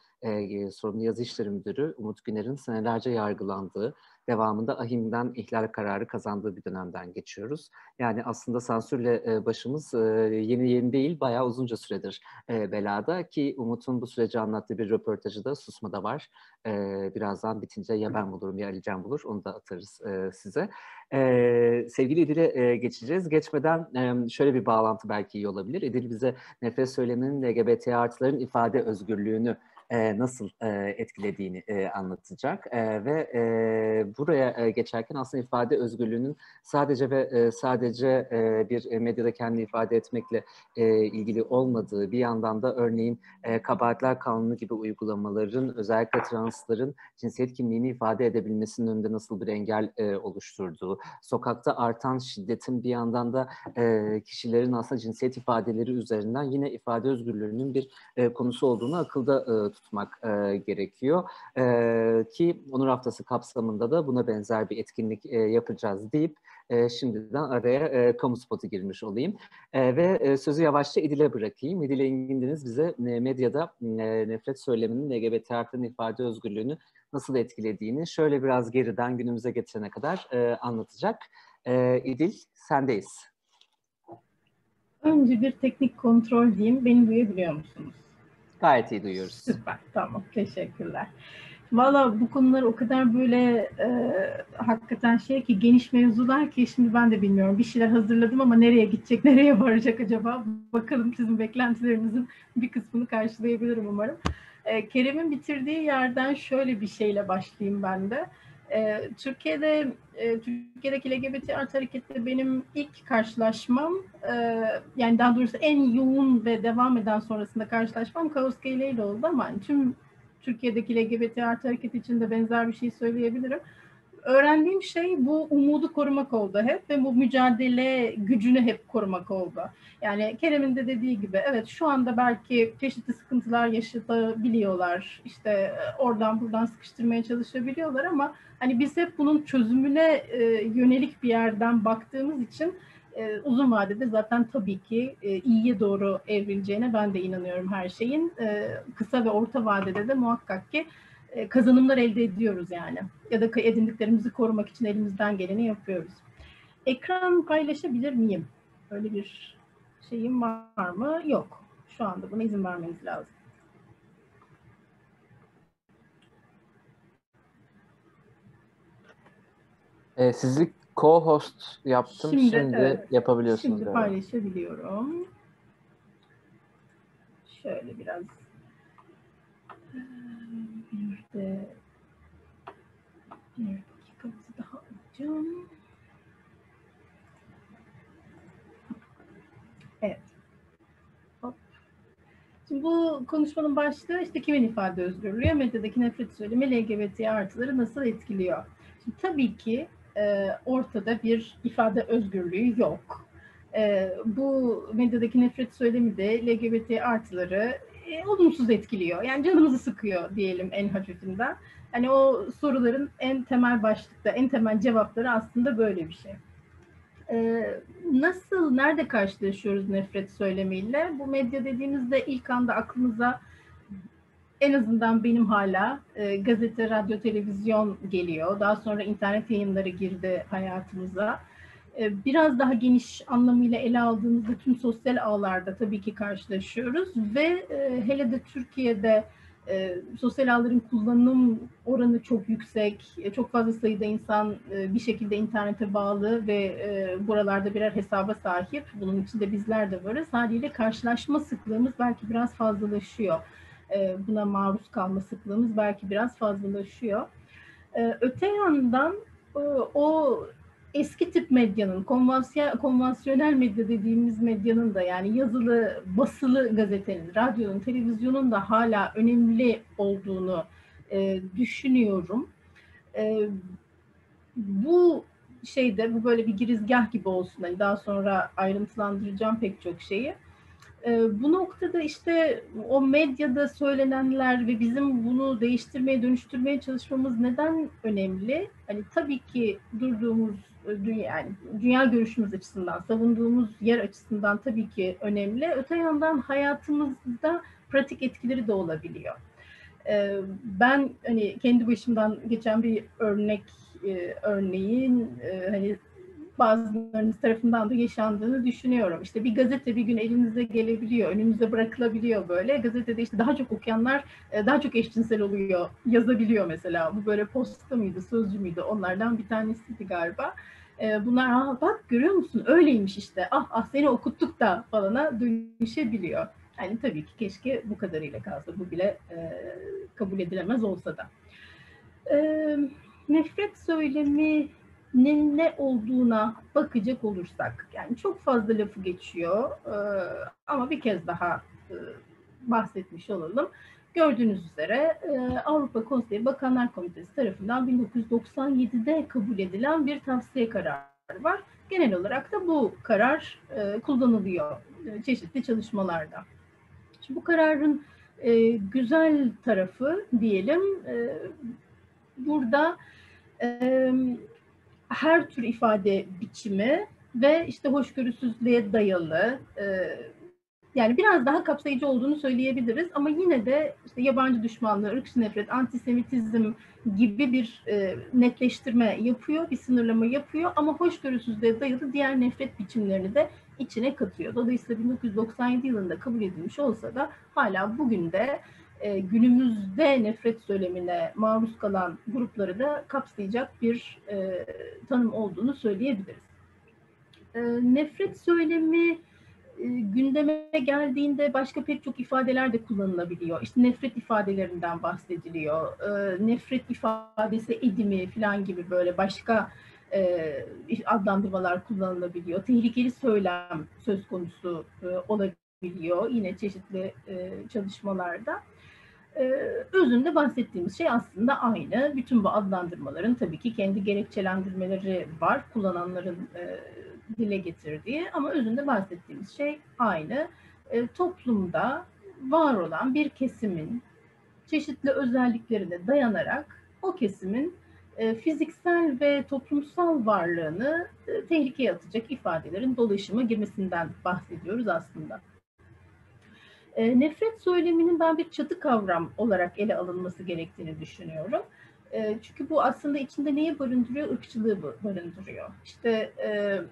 sorumlu yazı işleri müdürü Umut Güner'in senelerce yargılandığı devamında AİHM'den ihlal kararı kazandığı bir dönemden geçiyoruz. Yani aslında sansürle başımız yeni değil, bayağı uzunca süredir belada ki Umut'un bu süreci anlattığı bir röportajı da Susma'da var. Birazdan bitince ya ben bulurum ya Ali Can bulur, onu da atarız size. Sevgili İdil'e geçeceğiz. Geçmeden şöyle bir bağlantı belki iyi olabilir. İdil bize nefret söyleminin LGBT artıların ifade özgürlüğünü nasıl etkilediğini anlatacak. Ve buraya geçerken aslında ifade özgürlüğünün sadece bir medyada kendini ifade etmekle ilgili olmadığı, bir yandan da örneğin kabahatler kanunu gibi uygulamaların özellikle transların cinsiyet kimliğini ifade edebilmesinin önünde nasıl bir engel oluşturduğu, sokakta artan şiddetin bir yandan da kişilerin aslında cinsiyet ifadeleri üzerinden yine ifade özgürlüğünün bir konusu olduğunu akılda tutmak gerekiyor. Ki Onur Haftası kapsamında da buna benzer bir etkinlik yapacağız deyip şimdiden araya kamu spotu girmiş olayım. Ve sözü yavaşça İdil'e bırakayım. İdil Engin bize medyada nefret söyleminin LGBT artıların ifade özgürlüğünü nasıl etkilediğini şöyle biraz geriden günümüze getirene kadar anlatacak. İdil, sendeyiz. Önce bir teknik kontrol diyeyim. Beni duyabiliyor musunuz? Gayet iyi duyuyoruz. Süper, tamam. Teşekkürler. Valla bu konular o kadar böyle hakikaten ki geniş mevzular ki şimdi ben de bilmiyorum. Bir şeyler hazırladım ama nereye gidecek, nereye varacak acaba? Bakalım sizin beklentilerinizin bir kısmını karşılayabilirim umarım. Kerem'in bitirdiği yerden şöyle bir şeyle başlayayım ben de. Türkiye'deki LGBT artı hareketle benim ilk karşılaşmam, yani daha doğrusu en yoğun ve devam eden sonrasında karşılaşmam Kaos Gale ile oldu ama tüm Türkiye'deki LGBT artı hareket için de benzer bir şey söyleyebilirim. Öğrendiğim şey bu umudu korumak oldu hep ve bu mücadele gücünü hep korumak oldu. Yani Kerem'in de dediği gibi evet şu anda belki çeşitli sıkıntılar yaşayabiliyorlar. İşte oradan buradan sıkıştırmaya çalışabiliyorlar ama hani biz hep bunun çözümüne yönelik bir yerden baktığımız için uzun vadede zaten tabii ki iyiye doğru evrileceğine ben de inanıyorum her şeyin. Kısa ve orta vadede de muhakkak ki kazanımlar elde ediyoruz yani. Ya da edindiklerimizi korumak için elimizden geleni yapıyoruz. Ekran paylaşabilir miyim? Öyle bir şeyim var mı? Yok. Şu anda buna izin vermeniz lazım. Sizi co-host yaptım. Şimdi evet, yapabiliyorsunuz. Şimdi paylaşabiliyorum. Şöyle biraz bir dakikamızı daha alacağım. Evet. Hop. Şimdi bu konuşmanın başlığı işte kimin ifade özgürlüğü, medyadaki nefret söylemi LGBT artıları nasıl etkiliyor? Şimdi tabii ki ortada bir ifade özgürlüğü yok. Bu medyadaki nefret söylemi de LGBT artıları olumsuz etkiliyor. Yani canımızı sıkıyor diyelim en hafifinden. Hani o soruların en temel başlıkta, en temel cevapları aslında böyle bir şey. Nerede karşılaşıyoruz nefret söylemiyle? Bu medya dediğimizde ilk anda aklımıza en azından benim hala gazete, radyo, televizyon geliyor. Daha sonra internet yayınları girdi hayatımıza. Biraz daha geniş anlamıyla ele aldığımızda tüm sosyal ağlarda tabii ki karşılaşıyoruz ve hele de Türkiye'de sosyal ağların kullanım oranı çok yüksek. Çok fazla sayıda insan bir şekilde internete bağlı ve buralarda birer hesaba sahip. Bunun içinde bizler de varız. Haliyle karşılaşma sıklığımız belki biraz fazlalaşıyor. Buna maruz kalma sıklığımız belki biraz fazlalaşıyor. Öte yandan o eski tip medyanın, konvansiyonel medya dediğimiz medyanın da yani yazılı, basılı gazetenin, radyonun, televizyonun da hala önemli olduğunu düşünüyorum. Bu bu böyle bir girizgah gibi olsun. Yani daha sonra ayrıntılandıracağım pek çok şeyi. Bu noktada işte o medyada söylenenler ve bizim bunu değiştirmeye, dönüştürmeye çalışmamız neden önemli? Hani tabii ki durduğumuz dünya görüşümüz açısından, savunduğumuz yer açısından tabii ki önemli. Öte yandan hayatımızda pratik etkileri de olabiliyor. Ben hani kendi başımdan geçen bir örnek örneğin hani bazılarınız tarafından da yaşandığını düşünüyorum. İşte bir gazete bir gün elinize gelebiliyor, önünüze bırakılabiliyor böyle. Gazetede işte daha çok okuyanlar daha çok eşcinsel oluyor, yazabiliyor mesela. Bu böyle Posta mıydı, Sözcü müydü? Onlardan bir tanesiydi galiba. Bunlar bak görüyor musun öyleymiş işte, seni okuttuk da falana dönüşebiliyor. Yani tabii ki keşke bu kadarıyla kalsa, bu bile kabul edilemez olsa da. Nefret söyleminin ne olduğuna bakacak olursak, yani çok fazla lafı geçiyor ama bir kez daha bahsetmiş olalım. Gördüğünüz üzere Avrupa Konseyi Bakanlar Komitesi tarafından 1997'de kabul edilen bir tavsiye kararı var. Genel olarak da bu karar kullanılıyor çeşitli çalışmalarda. Şimdi bu kararın güzel tarafı diyelim, burada her tür ifade biçimi ve işte hoşgörüsüzlüğe dayalı, yani biraz daha kapsayıcı olduğunu söyleyebiliriz ama yine de işte yabancı düşmanlığı, ırkçı nefret, antisemitizm gibi bir netleştirme yapıyor, bir sınırlama yapıyor ama hoşgörüsüzlüğe dayalı diğer nefret biçimlerini de içine katıyor. Dolayısıyla 1997 yılında kabul edilmiş olsa da hala bugün de günümüzde nefret söylemine maruz kalan grupları da kapsayacak bir tanım olduğunu söyleyebiliriz. Nefret söylemi gündeme geldiğinde başka pek çok ifadeler de kullanılabiliyor. İşte nefret ifadelerinden bahsediliyor. Nefret ifadesi edimi falan gibi böyle başka adlandırmalar kullanılabiliyor. Tehlikeli söylem söz konusu olabiliyor yine çeşitli çalışmalarda. Özünde bahsettiğimiz şey aslında aynı. Bütün bu adlandırmaların tabii ki kendi gerekçelendirmeleri var, kullananların dile getirdiği, ama özünde bahsettiğimiz şey aynı. Toplumda var olan bir kesimin çeşitli özelliklerine dayanarak o kesimin fiziksel ve toplumsal varlığını tehlikeye atacak ifadelerin dolaşıma girmesinden bahsediyoruz aslında. Nefret söyleminin ben bir çatı kavram olarak ele alınması gerektiğini düşünüyorum. Çünkü bu aslında içinde neyi barındırıyor? Irkçılığı barındırıyor. İşte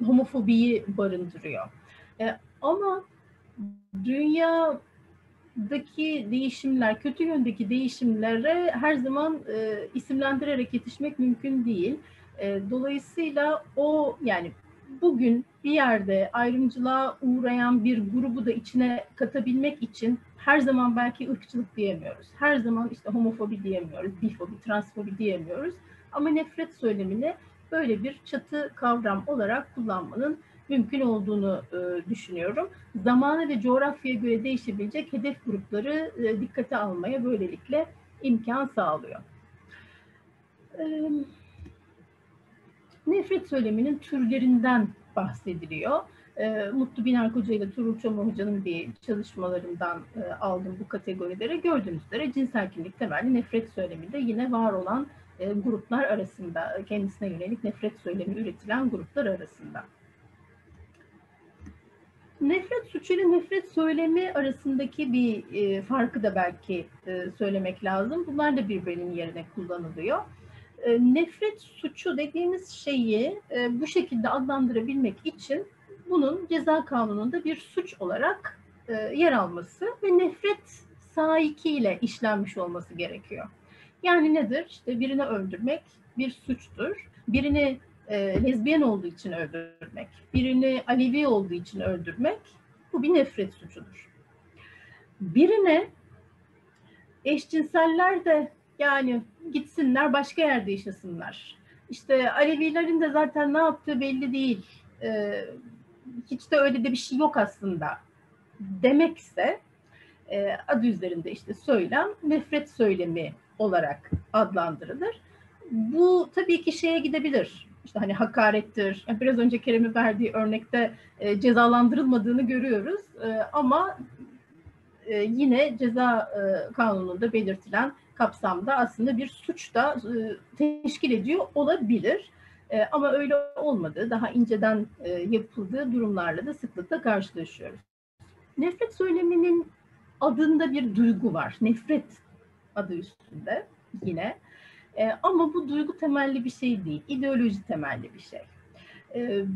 homofobiyi barındırıyor. Ama dünyadaki değişimler, kötü yöndeki değişimlere her zaman isimlendirerek yetişmek mümkün değil. Dolayısıyla yani bugün bir yerde ayrımcılığa uğrayan bir grubu da içine katabilmek için her zaman belki ırkçılık diyemiyoruz. Her zaman işte homofobi diyemiyoruz, bifobi, transfobi diyemiyoruz. Ama nefret söylemini böyle bir çatı kavram olarak kullanmanın mümkün olduğunu düşünüyorum. Zamana ve coğrafyaya göre değişebilecek hedef grupları dikkate almaya böylelikle imkan sağlıyor. Nefret söyleminin türlerinden bahsediliyor. Mutlu Biner Koca ile Tuğrul Çoma Hoca'nın bir çalışmalarından aldım bu kategorileri. Gördüğünüz üzere cinsel kimlik temelli nefret söyleminde yine var olan gruplar arasında, kendisine yönelik nefret söylemi üretilen gruplar arasında. Nefret suçu ile nefret söylemi arasındaki bir farkı da belki söylemek lazım. Bunlar da birbirinin yerine kullanılıyor. Nefret suçu dediğimiz şeyi bu şekilde adlandırabilmek için bunun ceza kanununda bir suç olarak yer alması ve nefret sahikiyle işlenmiş olması gerekiyor. Yani nedir? İşte birini öldürmek bir suçtur. Birini lezbiyen olduğu için öldürmek, birini Alevi olduğu için öldürmek, bu bir nefret suçudur. Birine eşcinseller de yani gitsinler başka yerde yaşasınlar, İşte Alevilerin de zaten ne yaptığı belli değil, hiç de öyle de bir şey yok aslında demekse adı üzerinde işte söylem nefret söylemi olarak adlandırılır. Bu tabii ki şeye gidebilir. İşte hani hakarettir. Biraz önce Kerem'in verdiği örnekte cezalandırılmadığını görüyoruz. Ama yine ceza kanununda belirtilen kapsamda aslında bir suç da teşkil ediyor olabilir. Ama öyle olmadığı, daha inceden yapıldığı durumlarla da sıklıkla karşılaşıyoruz. Nefret söyleminin adında bir duygu var. Nefret adı üstünde yine. Ama bu duygu temelli bir şey değil, ideoloji temelli bir şey.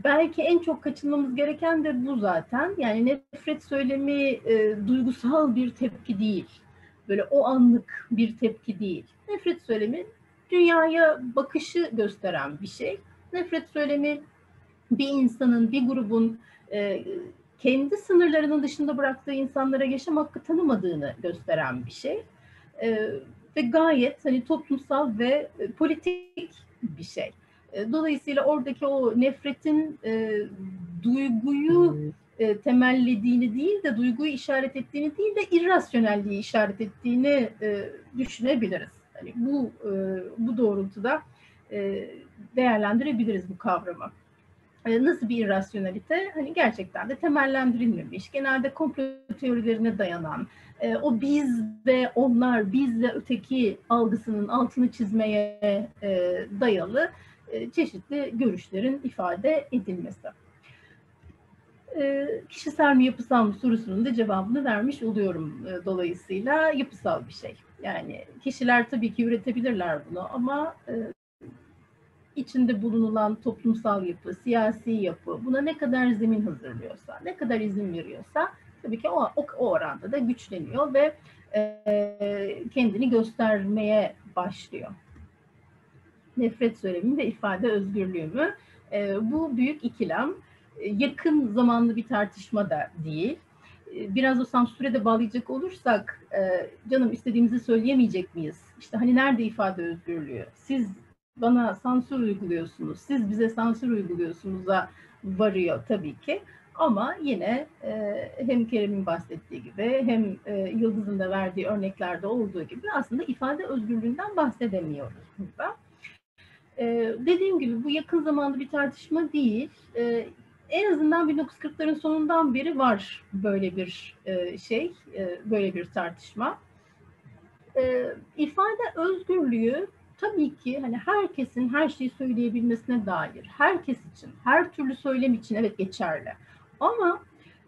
Belki en çok kaçınmamız gereken de bu zaten. Yani nefret söylemi duygusal bir tepki değil. Böyle o anlık bir tepki değil. Nefret söylemi dünyaya bakışı gösteren bir şey. Nefret söylemi bir insanın, bir grubun kendi sınırlarının dışında bıraktığı insanlara yaşam hakkı tanımadığını gösteren bir şey. Ve gayet hani toplumsal ve politik bir şey. Dolayısıyla oradaki o nefretin duyguyu temellediğini değil de duyguyu işaret ettiğini değil de irrasyonelliği işaret ettiğini düşünebiliriz. Hani bu doğrultuda değerlendirebiliriz bu kavramı. Nasıl bir irrasyonelite? Hani gerçekten de temellendirilmemiş, genelde komplo teorilerine dayanan, o biz ve onlar, biz ve öteki algısının altını çizmeye dayalı çeşitli görüşlerin ifade edilmesi. Kişisel mi yapısal mı sorusunun da cevabını vermiş oluyorum dolayısıyla yapısal bir şey. Yani kişiler tabii ki üretebilirler bunu ama içinde bulunulan toplumsal yapı, siyasi yapı buna ne kadar zemin hazırlıyorsa, ne kadar izin veriyorsa tabii ki o oranda da güçleniyor ve kendini göstermeye başlıyor. Nefret söylemi ve ifade özgürlüğü mü? Bu büyük ikilem. Yakın zamanlı bir tartışma da değil. Biraz o sansüre de bağlayacak olursak, canım istediğimizi söyleyemeyecek miyiz? İşte hani nerede ifade özgürlüğü? Siz bana sansür uyguluyorsunuz, siz bize sansür uyguluyorsunuz'a varıyor tabii ki. Ama yine hem Kerem'in bahsettiği gibi hem Yıldız'ın da verdiği örneklerde olduğu gibi aslında ifade özgürlüğünden bahsedemiyoruz burada. Dediğim gibi bu yakın zamanda bir tartışma değil. En azından 1940'ların sonundan beri var böyle bir böyle bir tartışma. İfade özgürlüğü tabii ki hani herkesin her şeyi söyleyebilmesine dair, herkes için, her türlü söylem için evet geçerli. Ama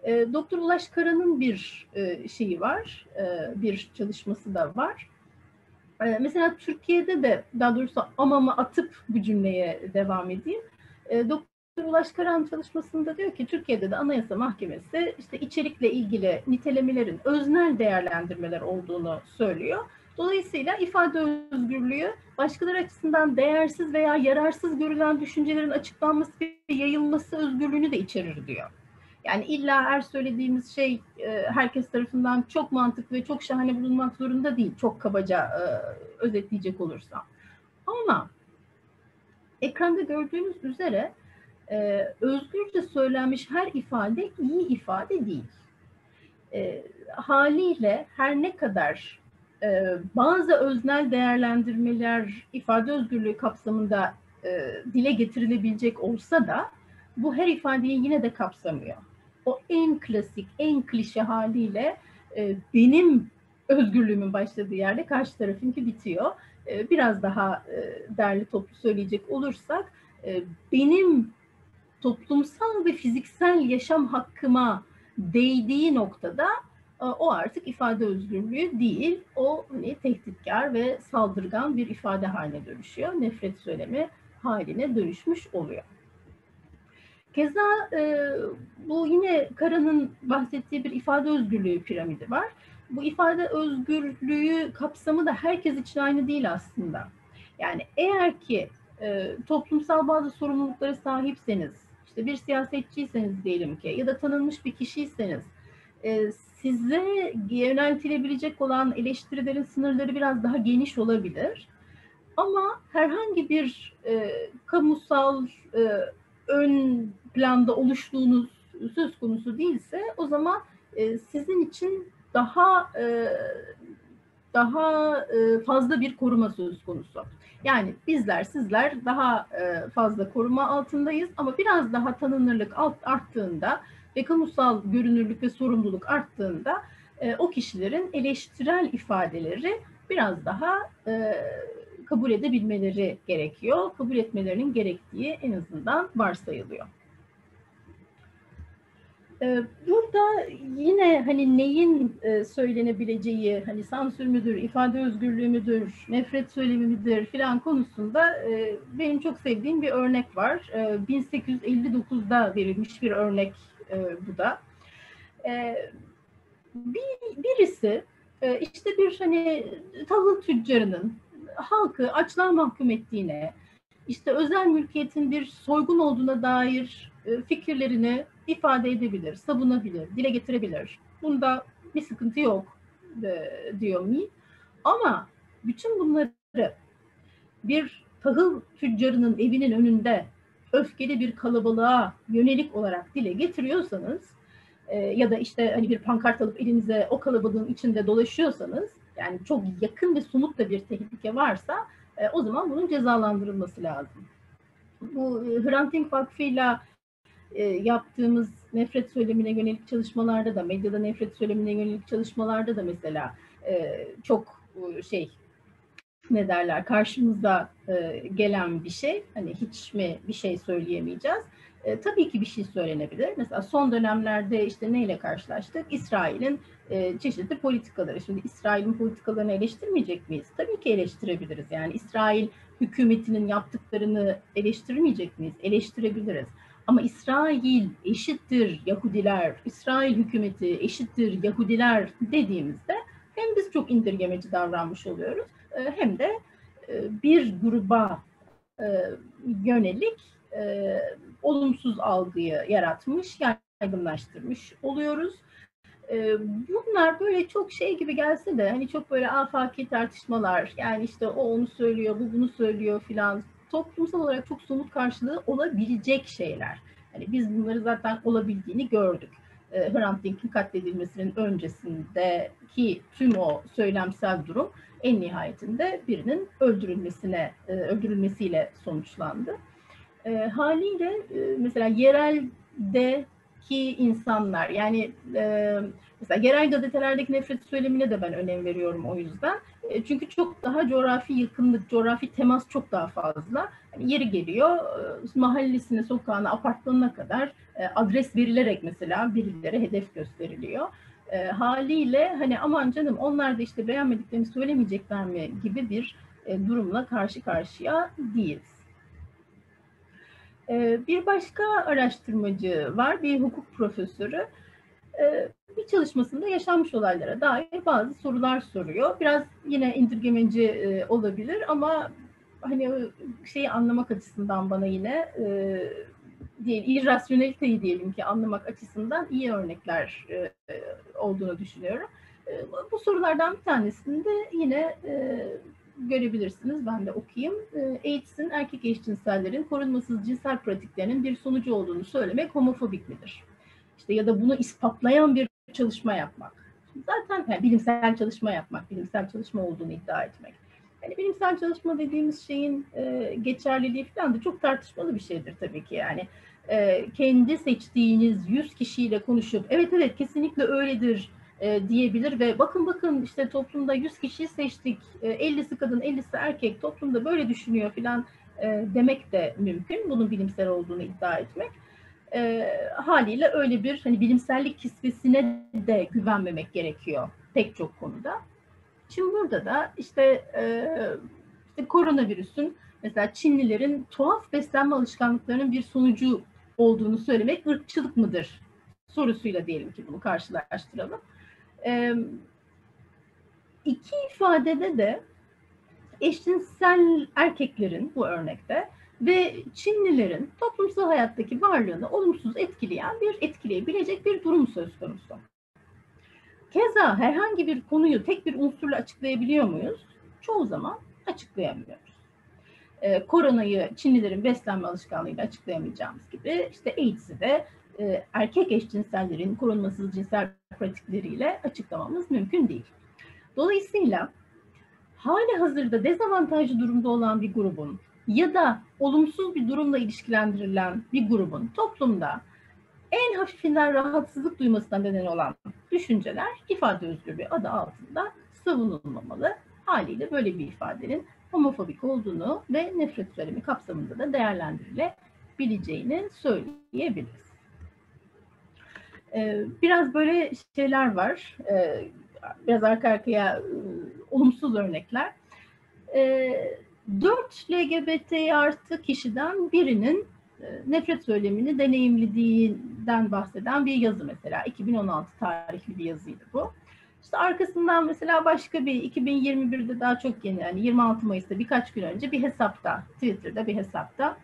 Doktor Ulaş Kara'nın bir şeyi var, bir çalışması da var. Mesela Türkiye'de de, daha doğrusu amamı atıp bu cümleye devam edeyim. Doktor Ulaş Karan çalışmasında diyor ki Türkiye'de de Anayasa Mahkemesi işte içerikle ilgili nitelemelerin öznel değerlendirmeler olduğunu söylüyor. Dolayısıyla ifade özgürlüğü başkaları açısından değersiz veya yararsız görülen düşüncelerin açıklanması ve yayılması özgürlüğünü de içerir diyor. Yani illa her söylediğimiz şey herkes tarafından çok mantıklı ve çok şahane bulunmak zorunda değil. Çok kabaca özetleyecek olursam. Ama ekranda gördüğünüz üzere özgürce söylenmiş her ifade iyi ifade değil. Haliyle her ne kadar bazı öznel değerlendirmeler ifade özgürlüğü kapsamında dile getirilebilecek olsa da bu her ifadeyi yine de kapsamıyor. O en klasik, en klişe haliyle benim özgürlüğümün başladığı yerde karşı tarafınki bitiyor. Biraz daha derli toplu söyleyecek olursak benim toplumsal ve fiziksel yaşam hakkıma değdiği noktada o artık ifade özgürlüğü değil, o hani tehditkar ve saldırgan bir ifade haline dönüşüyor. Nefret söylemi haline dönüşmüş oluyor. Keza bu yine Kara'nın bahsettiği bir ifade özgürlüğü piramidi var. Bu ifade özgürlüğü kapsamı da herkes için aynı değil aslında. Yani eğer ki toplumsal bazı sorumluluklara sahipseniz, işte bir siyasetçiyseniz diyelim ki ya da tanınmış bir kişiyseniz, size yöneltilebilecek olan eleştirilerin sınırları biraz daha geniş olabilir. Ama herhangi bir kamusal ön planda oluştuğunuz söz konusu değilse o zaman sizin için daha fazla bir koruma söz konusu. Yani bizler, sizler daha fazla koruma altındayız ama biraz daha tanınırlık arttığında ve kamusal görünürlük ve sorumluluk arttığında o kişilerin eleştirel ifadeleri biraz daha kabul edebilmeleri gerekiyor. Kabul etmelerinin gerektiği en azından varsayılıyor. Burada yine hani neyin söylenebileceği, hani sansür müdür, ifade özgürlüğü müdür, nefret söylemi midir filan konusunda benim çok sevdiğim bir örnek var. 1859'da verilmiş bir örnek bu da. Birisi işte bir hani tahıl tüccarının halkı açlığa mahkum ettiğine, işte özel mülkiyetin bir soygun olduğuna dair fikirlerini ifade edebilir, savunabilir, dile getirebilir. Bunda bir sıkıntı yok diyor Mi. Ama bütün bunları bir tahıl tüccarının evinin önünde öfkeli bir kalabalığa yönelik olarak dile getiriyorsanız ya da işte hani bir pankart alıp elinize o kalabalığın içinde dolaşıyorsanız, yani çok yakın ve somut da bir tehlike varsa o zaman bunun cezalandırılması lazım. Bu Hrant Dink Vakfı'yla yaptığımız nefret söylemine yönelik çalışmalarda da, medyada nefret söylemine yönelik çalışmalarda da mesela çok ne derler, karşımıza gelen bir şey. Hani hiç mi bir şey söyleyemeyeceğiz? Tabii ki bir şey söylenebilir. Mesela son dönemlerde işte neyle karşılaştık? İsrail'in çeşitli politikaları. Şimdi İsrail'in politikalarını eleştirmeyecek miyiz? Tabii ki eleştirebiliriz. Yani İsrail hükümetinin yaptıklarını eleştirmeyecek miyiz? Eleştirebiliriz. Ama İsrail eşittir Yahudiler, İsrail hükümeti eşittir Yahudiler dediğimizde hem biz çok indirgemeci davranmış oluyoruz, hem de bir gruba yönelik olumsuz algıyı yaratmış, yaygınlaştırmış oluyoruz. Bunlar böyle çok şey gibi gelse de, hani çok böyle afaki tartışmalar, yani işte o onu söylüyor, bu bunu söylüyor filan, toplumsal olarak çok somut karşılığı olabilecek şeyler. Hani biz bunları zaten olabildiğini gördük. Hrant Dink'in katledilmesinin öncesindeki tüm o söylemsel durum en nihayetinde birinin öldürülmesiyle sonuçlandı. Haliyle mesela yereldeki insanlar, yani mesela yerel gazetelerdeki nefret söylemine de ben önem veriyorum o yüzden. Çünkü çok daha coğrafi yakınlık, coğrafi temas çok daha fazla. Yani yeri geliyor mahallesine, sokağına, apartmanına kadar adres verilerek mesela birileri hedef gösteriliyor. Haliyle hani aman canım onlar da işte beğenmediklerini söylemeyecekler mi gibi bir durumla karşı karşıya değiliz. Bir başka araştırmacı var, bir hukuk profesörü. Bir çalışmasında yaşanmış olaylara dair bazı sorular soruyor. Biraz yine indirgemeci olabilir ama hani şeyi anlamak açısından bana yine irrasyoneliteyi diyelim ki anlamak açısından iyi örnekler olduğunu düşünüyorum. Bu sorulardan bir tanesinde yine görebilirsiniz. Ben de okuyayım. AIDS'in erkek eşcinsellerin korunmasız cinsel pratiklerinin bir sonucu olduğunu söylemek homofobik midir? İşte ya da bunu ispatlayan bir çalışma yapmak. Zaten yani bilimsel çalışma yapmak, bilimsel çalışma olduğunu iddia etmek. Yani bilimsel çalışma dediğimiz şeyin geçerliliği falan da çok tartışmalı bir şeydir tabii ki. Yani kendi seçtiğiniz 100 kişiyle konuşup evet kesinlikle öyledir diyebilir ve bakın işte toplumda 100 kişiyi seçtik, 50'si kadın 50'si erkek, toplumda böyle düşünüyor falan demek de mümkün. Bunun bilimsel olduğunu iddia etmek. Haliyle öyle bir hani bilimsellik kisvesine de güvenmemek gerekiyor pek çok konuda. Şimdi burada da işte koronavirüsün mesela Çinlilerin tuhaf beslenme alışkanlıklarının bir sonucu olduğunu söylemek ırkçılık mıdır sorusuyla diyelim ki bunu karşılaştıralım. İki ifadede de eşcinsel erkeklerin bu örnekte ve Çinlilerin toplumsal hayattaki varlığını olumsuz etkileyebilecek bir durum söz konusu. Keza herhangi bir konuyu tek bir unsurla açıklayabiliyor muyuz? Çoğu zaman açıklayamıyoruz. Koronayı Çinlilerin beslenme alışkanlığıyla açıklayamayacağımız gibi işte AIDS'i de erkek eşcinsellerin korunmasız cinsel pratikleriyle açıklamamız mümkün değil. Dolayısıyla hali hazırda dezavantajlı durumda olan bir grubun ya da olumsuz bir durumla ilişkilendirilen bir grubun toplumda en hafifinden rahatsızlık duymasına neden olan düşünceler ifade özgürlüğü adı altında savunulmamalı. Haliyle böyle bir ifadenin homofobik olduğunu ve nefret söylemi kapsamında da değerlendirilebileceğini söyleyebiliriz. Biraz böyle şeyler var. Biraz arka arkaya olumsuz örnekler. 4 LGBT artı kişiden birinin nefret söylemini deneyimlediğinden bahseden bir yazı mesela. 2016 tarihli bir yazıydı bu. İşte arkasından mesela başka bir 2021'de daha çok yeni, yani 26 Mayıs'ta birkaç gün önce bir hesapta, Twitter'da bir hesapta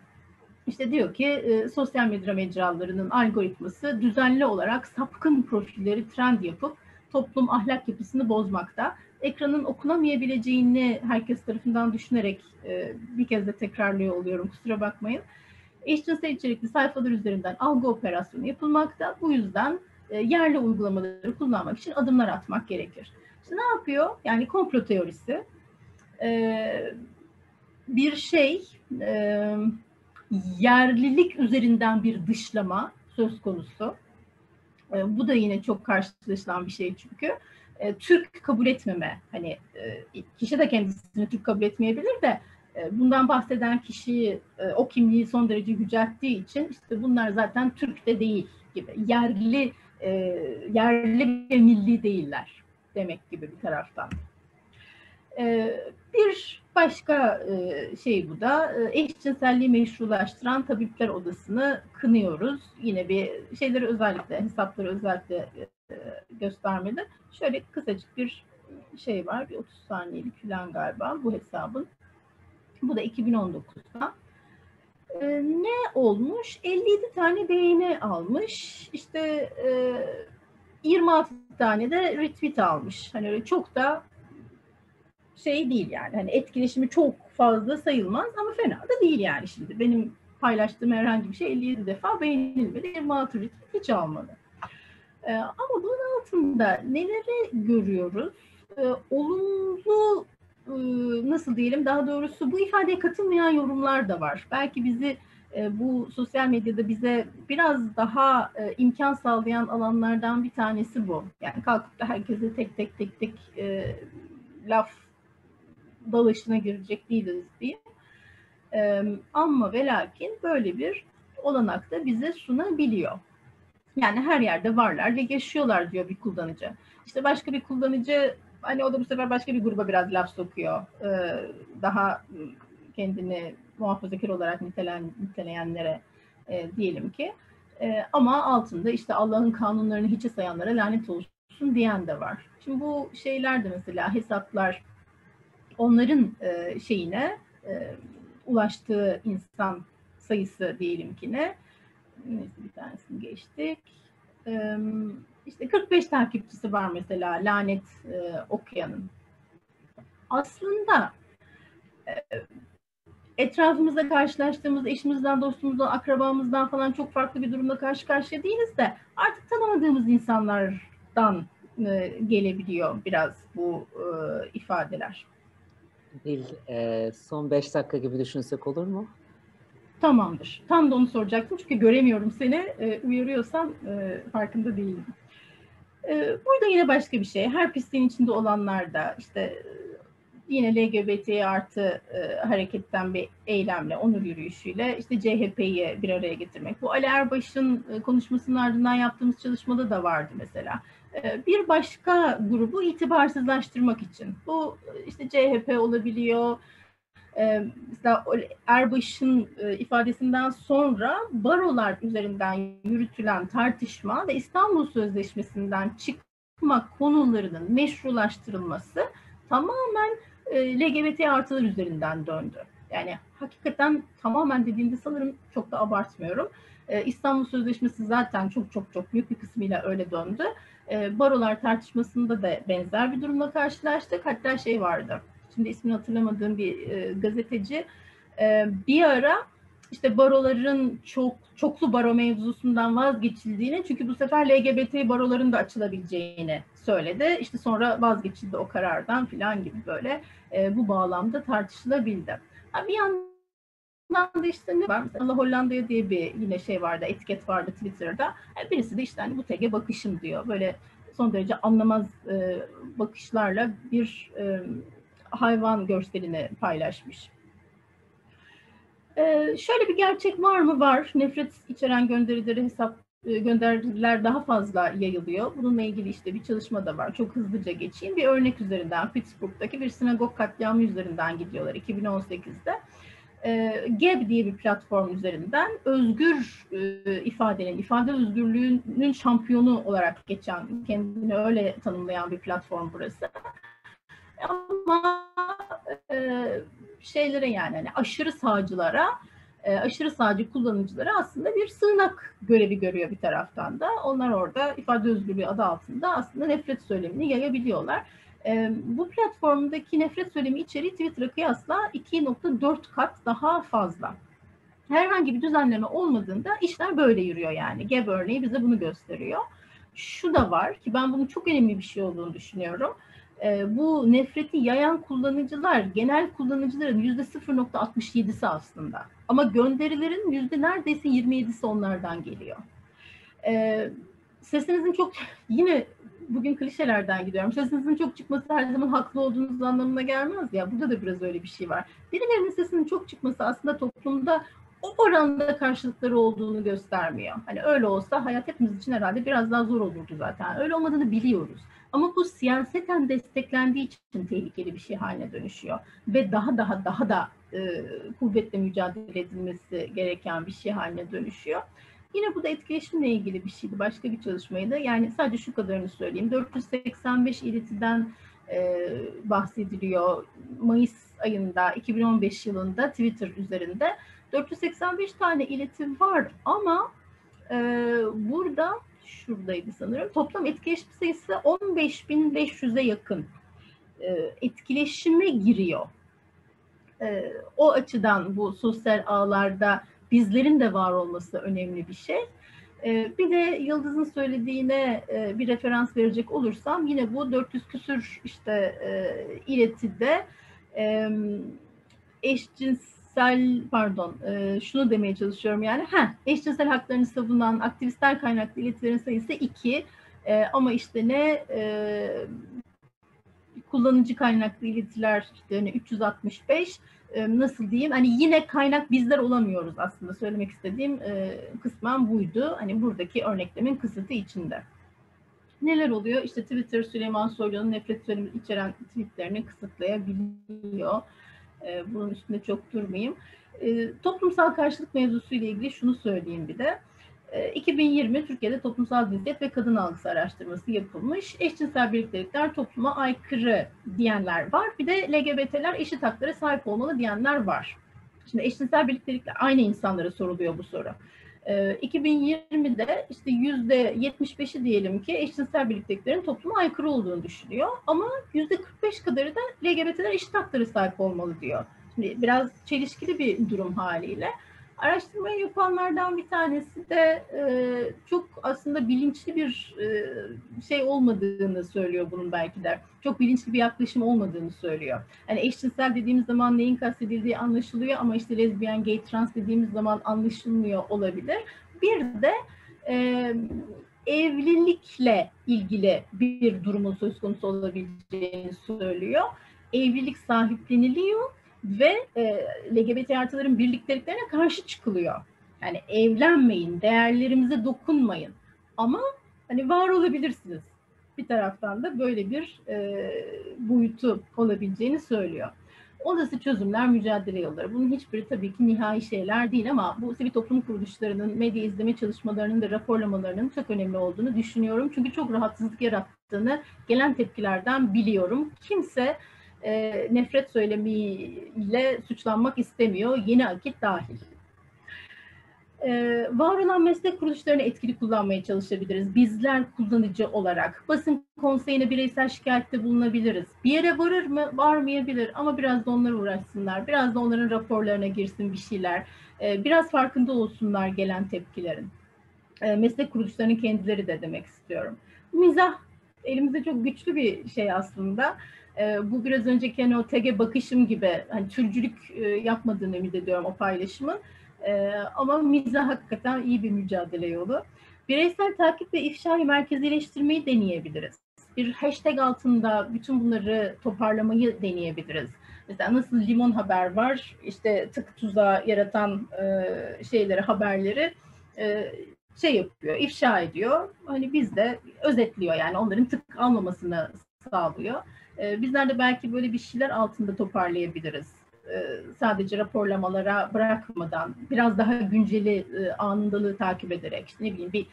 işte diyor ki sosyal medya mecralarının algoritması düzenli olarak sapkın profilleri trend yapıp toplum ahlak yapısını bozmakta. Ekranın okunamayabileceğini herkes tarafından düşünerek bir kez de tekrarlıyor oluyorum, kusura bakmayın. Eşcinsel içerikli sayfalar üzerinden algı operasyonu yapılmakta. Bu yüzden yerli uygulamaları kullanmak için adımlar atmak gerekir. İşte ne yapıyor? Yani komplo teorisi. Bir şey, yerlilik üzerinden bir dışlama söz konusu. Bu da yine çok karşılaşılan bir şey çünkü. Türk kabul etmeme, hani kişi de kendisini Türk kabul etmeyebilir de bundan bahseden kişi o kimliği son derece yücelttiği için işte bunlar zaten Türk de değil gibi, yerli ve milli değiller demek gibi bir taraftan. Bir başka şey bu da eşcinselliği meşrulaştıran tabipler odasını kınıyoruz. Yine bir şeyleri özellikle, hesapları özellikle göstermedi. Şöyle kısacık bir şey var, bir 30 saniyelik falan galiba bu hesabın. Bu da 2019'da. Ne olmuş? 57 tane beğeni almış. İşte 26 tane de retweet almış. Hani öyle çok da şey değil yani. Hani etkileşimi çok fazla sayılmaz ama fena da değil yani şimdi. Benim paylaştığım herhangi bir şey 57 defa beğenilmedi. 26 retweet hiç almadı. Ama bunun altında neleri görüyoruz? Olumlu, nasıl diyelim, daha doğrusu bu ifadeye katılmayan yorumlar da var. Belki bizi bu sosyal medyada bize biraz daha imkan sağlayan alanlardan bir tanesi bu. Yani kalkıp da herkese tek tek laf dalaşına girecek değiliz diye. Ama ve lakin böyle bir olanak da bize sunabiliyor. Yani her yerde varlar ve yaşıyorlar diyor bir kullanıcı. İşte başka bir kullanıcı, hani o da bu sefer başka bir gruba biraz laf sokuyor. Daha kendini muhafazakar olarak niteleyenlere diyelim ki. Ama altında işte Allah'ın kanunlarını hiçe sayanlara lanet olsun diyen de var. Şimdi bu şeyler de mesela hesaplar onların şeyine ulaştığı insan sayısı diyelim ki ne? Bir tanesini geçtik. İşte 45 takipçisi var mesela lanet okuyanın. Aslında etrafımızda karşılaştığımız eşimizden, dostumuzdan, akrabamızdan falan çok farklı bir durumda karşı karşıya değiliz de artık tanımadığımız insanlardan gelebiliyor biraz bu ifadeler. Son 5 dakika gibi düşünsek olur mu? Tamamdır. Tam da onu soracaktım çünkü göremiyorum seni. Uyarıyorsam farkında değilim. Burada yine başka bir şey. Her pisliğin içinde olanlar da işte yine LGBT artı hareketten bir eylemle, onur yürüyüşüyle işte CHP'yi bir araya getirmek. Bu Ali Erbaş'ın konuşmasının ardından yaptığımız çalışmada da vardı mesela. Bir başka grubu itibarsızlaştırmak için. Bu işte CHP olabiliyor. Mesela Erbaş'ın ifadesinden sonra barolar üzerinden yürütülen tartışma ve İstanbul Sözleşmesi'nden çıkma konularının meşrulaştırılması tamamen LGBT artılar üzerinden döndü. Yani hakikaten tamamen dediğimde sanırım çok da abartmıyorum. İstanbul Sözleşmesi zaten çok büyük bir kısmıyla öyle döndü. Barolar tartışmasında da benzer bir durumla karşılaştık. Hatta şey vardı. Şimdi ismini hatırlamadığım bir gazeteci bir ara işte baroların çoklu baro mevzusundan vazgeçildiğini, çünkü bu sefer LGBT baroların da açılabileceğini söyledi. İşte sonra vazgeçildi o karardan filan gibi böyle bu bağlamda tartışılabildi. Bir yandan da işte ne var? Mesela Hollanda'ya diye bir yine şey vardı, etiket vardı Twitter'da. Birisi de işte hani bu tege bakışım diyor. Böyle son derece anlamaz bakışlarla bir hayvan görselini paylaşmış. Şöyle bir gerçek var mı? Var. Nefret içeren gönderileri, hesap gönderiler daha fazla yayılıyor. Bununla ilgili işte bir çalışma da var. Çok hızlıca geçeyim. Bir örnek üzerinden, Pittsburgh'daki bir sinagog katliamı üzerinden gidiyorlar 2018'de. Gab diye bir platform üzerinden özgür ifadenin, ifade özgürlüğünün şampiyonu olarak geçen, kendini öyle tanımlayan bir platform burası. Ama şeylere, yani hani aşırı sağcılara, aşırı sağcı kullanıcılara aslında bir sığınak görevi görüyor bir taraftan da. Onlar orada ifade özgürlüğü adı altında aslında nefret söylemini yayabiliyorlar. Bu platformdaki nefret söylemi içeriği Twitter'a kıyasla 2.4 kat daha fazla. Herhangi bir düzenleme olmadığında işler böyle yürüyor yani. Gab örneği bize bunu gösteriyor. Şu da var ki ben bunun çok önemli bir şey olduğunu düşünüyorum. Bu nefreti yayan kullanıcılar genel kullanıcıların %0.67'si aslında. Ama gönderilerin neredeyse 27'si onlardan geliyor. Sesinizin çok, yine bugün klişelerden gidiyorum. Sesinizin çok çıkması her zaman haklı olduğunuz anlamına gelmez ya. Burada da biraz öyle bir şey var. Birilerinin sesinin çok çıkması aslında toplumda o oranda karşılıkları olduğunu göstermiyor. Hani öyle olsa hayat hepimiz için herhalde biraz daha zor olurdu zaten. Öyle olmadığını biliyoruz. Ama bu siyaseten desteklendiği için tehlikeli bir şey haline dönüşüyor. Ve daha da kuvvetle mücadele edilmesi gereken bir şey haline dönüşüyor. Yine bu da etkileşimle ilgili bir şeydi. Başka bir çalışmaydı. Yani sadece şu kadarını söyleyeyim. 485 iletiden bahsediliyor. Mayıs ayında, 2015 yılında Twitter üzerinde 485 tane ileti var ama burada, şuradaydı sanırım, toplam etkileşim sayısı 15.500'e yakın etkileşime giriyor. O açıdan bu sosyal ağlarda bizlerin de var olması önemli bir şey. Bir de Yıldız'ın söylediğine bir referans verecek olursam yine bu 400 küsür işte iletide şunu demeye çalışıyorum yani eşcinsel haklarını savunan aktivistler kaynaklı iletilerin sayısı 2 ama işte kullanıcı kaynaklı iletiler işte 365, nasıl diyeyim, hani yine kaynak bizler olamıyoruz aslında, söylemek istediğim kısmen buydu. Hani buradaki örneklemin kısıtı içinde. Neler oluyor? İşte Twitter Süleyman Soylu'nun nefret söylemi içeren tweetlerini kısıtlayabiliyor. Bunun üstünde çok durmayayım. Toplumsal karşılık mevzusu ile ilgili şunu söyleyeyim bir de. 2020 Türkiye'de toplumsal cinsiyet ve kadın algısı araştırması yapılmış. Eşcinsel birliktelikler topluma aykırı diyenler var. Bir de LGBT'ler eşit haklara sahip olmalı diyenler var. Şimdi eşcinsel birliktelikler, aynı insanlara soruluyor bu soru. 2020'de işte %75'i diyelim ki eşcinsel birlikteliklerin topluma aykırı olduğunu düşünüyor. Ama %45 kadarı da LGBT'ler eşit haklara sahip olmalı diyor. Şimdi biraz çelişkili bir durum haliyle. Araştırmayı yapanlardan bir tanesi de çok aslında bilinçli bir şey olmadığını söylüyor bunun belki de. Çok bilinçli bir yaklaşım olmadığını söylüyor. Yani eşcinsel dediğimiz zaman neyin kastedildiği anlaşılıyor ama işte lezbiyen, gay, trans dediğimiz zaman anlaşılmıyor olabilir. Bir de evlilikle ilgili bir durumun söz konusu olabileceğini söylüyor. Evlilik sahipleniliyor ve LGBT artıların birlikteliklerine karşı çıkılıyor. Yani evlenmeyin, değerlerimize dokunmayın ama hani var olabilirsiniz. Bir taraftan da böyle bir boyutu olabileceğini söylüyor. Olası çözümler, mücadele yolları. Bunun hiçbiri tabii ki nihai şeyler değil ama bu sivil toplum kuruluşlarının medya izleme çalışmalarının da raporlamalarının çok önemli olduğunu düşünüyorum. Çünkü çok rahatsızlık yarattığını gelen tepkilerden biliyorum. Kimse nefret söylemiyle suçlanmak istemiyor, yeni akit dahil. Var olan meslek kuruluşlarını etkili kullanmaya çalışabiliriz. Bizler kullanıcı olarak basın konseyine bireysel şikayette bulunabiliriz. Bir yere varır mı? Varmayabilir ama biraz da onlar uğraşsınlar. Biraz da onların raporlarına girsin bir şeyler. Biraz farkında olsunlar gelen tepkilerin. Meslek kuruluşlarının kendileri de demek istiyorum. Mizah elimizde çok güçlü bir şey aslında. Bu biraz önceki hani o TG bakışım gibi hani türcülük yapmadığını ümit ediyorum o paylaşımın. Ama mizah hakikaten iyi bir mücadele yolu. Bireysel takip ve ifşayı merkezileştirmeyi deneyebiliriz. Bir hashtag altında bütün bunları toparlamayı deneyebiliriz. Mesela nasıl limon haber var, işte tık tuzağı yaratan haberleri şey yapıyor, ifşa ediyor. Hani biz de özetliyor, yani onların tık almamasını sağlıyor. Bizler de belki böyle bir şeyler altında toparlayabiliriz. Sadece raporlamalara bırakmadan biraz daha günceli, anındalığı takip ederek, işte ne bileyim bir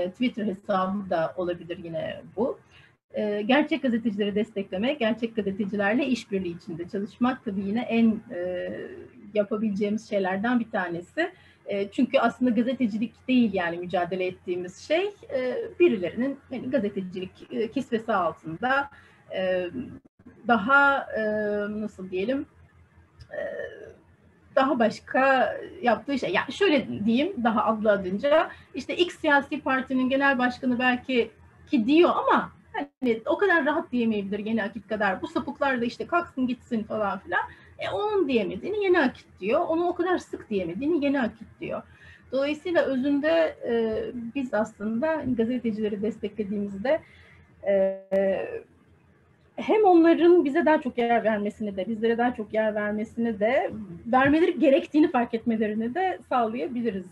Twitter hesabı da olabilir yine bu. Gerçek gazetecileri desteklemek, gerçek gazetecilerle işbirliği içinde çalışmak tabii yine en yapabileceğimiz şeylerden bir tanesi. Çünkü aslında gazetecilik değil yani mücadele ettiğimiz şey, birilerinin yani gazetecilik kisvesi altında daha nasıl diyelim, daha başka yaptığı şey. Yani şöyle diyeyim, daha adlı adınca işte X siyasi partinin genel başkanı belki ki diyor ama hani o kadar rahat diyemeyebilir Yeni Akit kadar. Bu sapıklar da işte kalksın gitsin falan filan. Onun diyemediğini Yeni Akit diyor. Onu o kadar sık diyemediğini Yeni Akit diyor. Dolayısıyla özünde biz aslında gazetecileri desteklediğimizde hem onların bize daha çok yer vermesini de, bizlere daha çok yer vermesini de, vermeleri gerektiğini fark etmelerini de sağlayabiliriz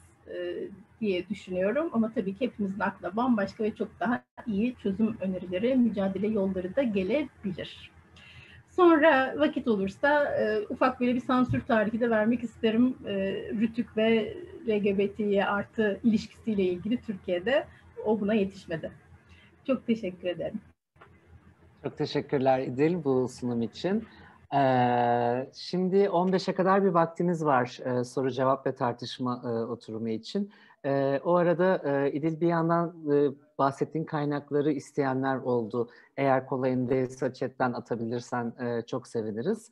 diye düşünüyorum. Ama tabii ki hepimizin aklına bambaşka ve çok daha iyi çözüm önerileri, mücadele yolları da gelebilir. Sonra vakit olursa ufak böyle bir sansür tarihi de vermek isterim. Rütük ve LGBTİ artı ilişkisiyle ilgili Türkiye'de o buna yetişmedi. Çok teşekkür ederim. Çok teşekkürler İdil bu sunum için. Şimdi 15'e kadar bir vaktimiz var soru cevap ve tartışma oturumu için. O arada İdil bir yandan bahsettiğin kaynakları isteyenler oldu. Eğer kolayındaysa chatten atabilirsen çok seviniriz.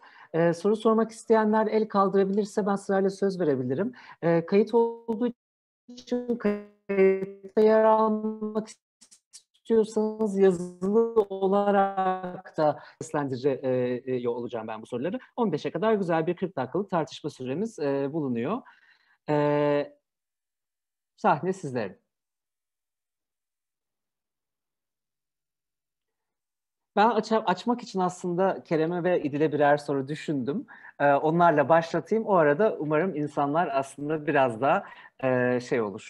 Soru sormak isteyenler el kaldırabilirse ben sırayla söz verebilirim. Kayıt olduğu için kayıtta yer almak istiyorsanız yazılı olarak da seslendiriyor olacağım ben bu soruları. 15'e kadar güzel bir 40 dakikalık tartışma süremiz bulunuyor. Sahne sizlerin. Ben açmak için aslında Kerem'e ve İdil'e birer soru düşündüm. Onlarla başlatayım. O arada umarım insanlar aslında biraz daha şey olur.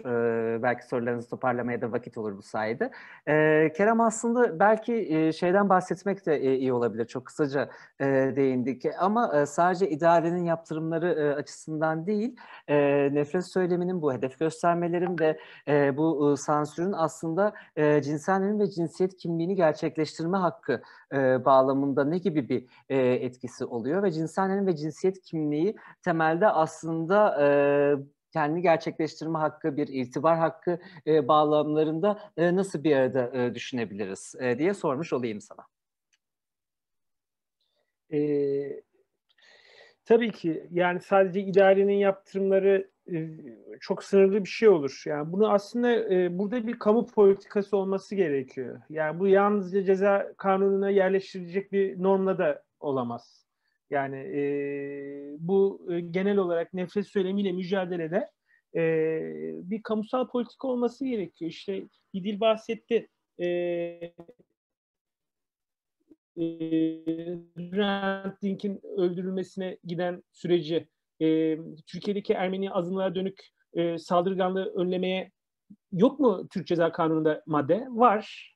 Belki sorularınızı toparlamaya da vakit olur bu sayede. Kerem aslında belki şeyden bahsetmek de iyi olabilir. Çok kısaca değindik. Ama sadece idarenin yaptırımları açısından değil, nefret söyleminin, bu hedef göstermelerin ve bu sansürün aslında cinselliğin ve cinsiyet kimliğini gerçekleştirme hakkı bağlamında ne gibi bir etkisi oluyor ve cinselliğin ve cinsiyet kimliği temelde aslında kendini gerçekleştirme hakkı, bir irtibar hakkı bağlamlarında nasıl bir arada düşünebiliriz diye sormuş olayım sana. Tabii ki yani sadece idarenin yaptırımları çok sınırlı bir şey olur. Yani bunu aslında burada bir kamu politikası olması gerekiyor. Yani bu yalnızca ceza kanununa yerleştirilecek bir normla da olamaz. Yani bu genel olarak nefret söylemiyle mücadelede bir kamusal politika olması gerekiyor. İşte İdil bahsetti. Hrant Dink'in öldürülmesine giden süreci, Türkiye'deki Ermeni azınlığa dönük saldırganlığı önlemeye yok mu Türk Ceza Kanunu'nda madde? Var.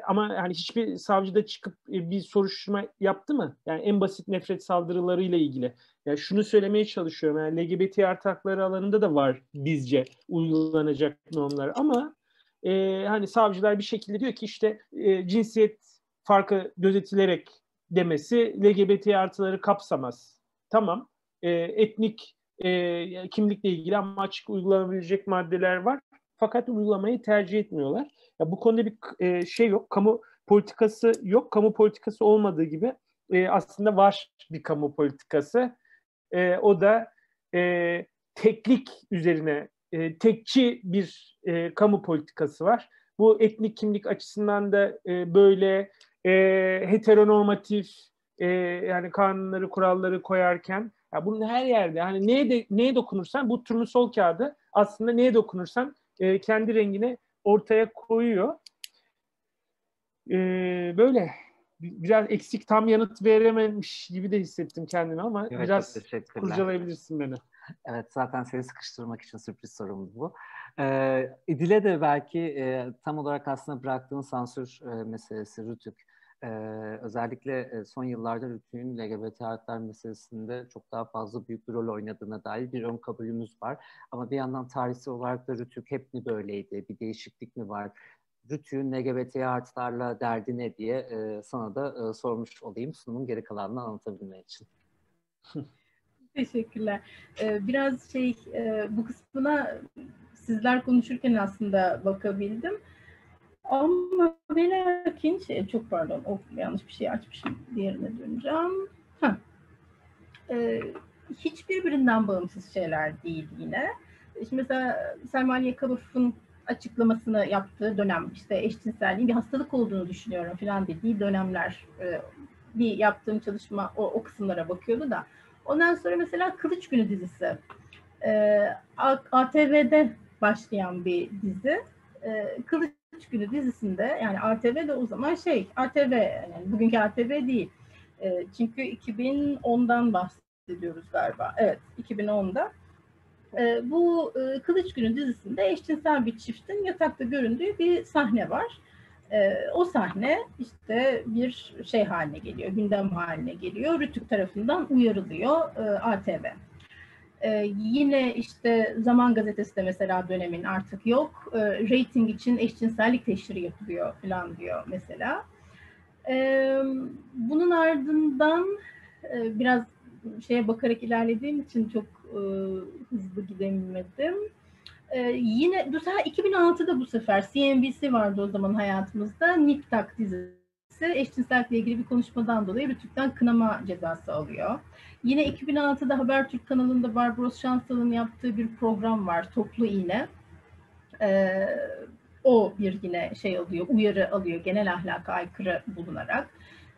Ama yani hiçbir savcı da çıkıp bir soruşturma yaptı mı? Yani en basit nefret saldırılarıyla ilgili. Yani şunu söylemeye çalışıyorum. Yani LGBT artı hakları alanında da var bizce uygulanacak normlar. Ama hani savcılar bir şekilde diyor ki işte cinsiyet farkı gözetilerek demesi LGBT artıları kapsamaz. Tamam. Etnik kimlikle ilgili ama açık uygulanabilecek maddeler var. Fakat uygulamayı tercih etmiyorlar. Ya bu konuda bir şey yok. Kamu politikası yok. Kamu politikası olmadığı gibi aslında var bir kamu politikası. O da teklik üzerine tekçi bir kamu politikası var. Bu etnik kimlik açısından da böyle heteronormatif yani kanunları, kuralları koyarken ya bunun her yerde hani neye dokunursan bu turnusol kağıdı aslında neye dokunursan kendi rengini ortaya koyuyor. Böyle biraz eksik tam yanıt verememiş gibi de hissettim kendimi ama Evet, biraz teşekkürler. kurcalayabilirsin beni. Evet, zaten seni sıkıştırmak için sürpriz sorumdu bu. İdil'e de belki tam olarak aslında bıraktığın sansür meselesi, Rütük. Özellikle son yıllarda Rütük'ün LGBT haklar meselesinde çok daha fazla büyük bir rol oynadığına dair bir ön kabulümüz var. Ama bir yandan tarihsel olarak da Rütük hep mi böyleydi? Bir değişiklik mi var? Rütük'ün LGBT artılarla derdi ne diye sana da sormuş olayım sunumun geri kalanını anlatabilmek için. Teşekkürler. Biraz bu kısmına sizler konuşurken aslında bakabildim. Ama ve lakin çok pardon, yanlış bir şey açmışım. Diğerine döneceğim. Hiçbirbirinden bağımsız şeyler değil yine. Şimdi mesela Selman Yakabov'un açıklamasını yaptığı dönem, işte eşcinselliğin bir hastalık olduğunu düşünüyorum falan dediği dönemler, bir yaptığım çalışma o kısımlara bakıyordu da. Ondan sonra mesela Kılıç Günü dizisi, ATV'de başlayan bir dizi. Kılıç Günü dizisinde, yani ATV de o zaman ATV, yani bugünkü ATV değil. Çünkü 2010'dan bahsediyoruz galiba. Evet, 2010'da. Bu Kılıç Günü dizisinde eşcinsel bir çiftin yatakta göründüğü bir sahne var. O sahne işte bir haline geliyor, gündem haline geliyor. Rütük tarafından uyarılıyor ATV. Yine işte Zaman Gazetesi de mesela dönemin artık yok. Rating için eşcinsellik teşhiri yapılıyor falan diyor mesela. Bunun ardından biraz bakarak ilerlediğim için çok hızlı gidemedim. Yine 2006'da bu sefer CNBC vardı o zaman hayatımızda. Nip Tuck dizisi eşcinsellikle ilgili bir konuşmadan dolayı Rütük'ten kınama cezası alıyor. Yine 2006'da Habertürk kanalında Barbaros Şansal'ın yaptığı bir program var, Toplu İğne. O bir yine alıyor, uyarı alıyor genel ahlaka aykırı bulunarak.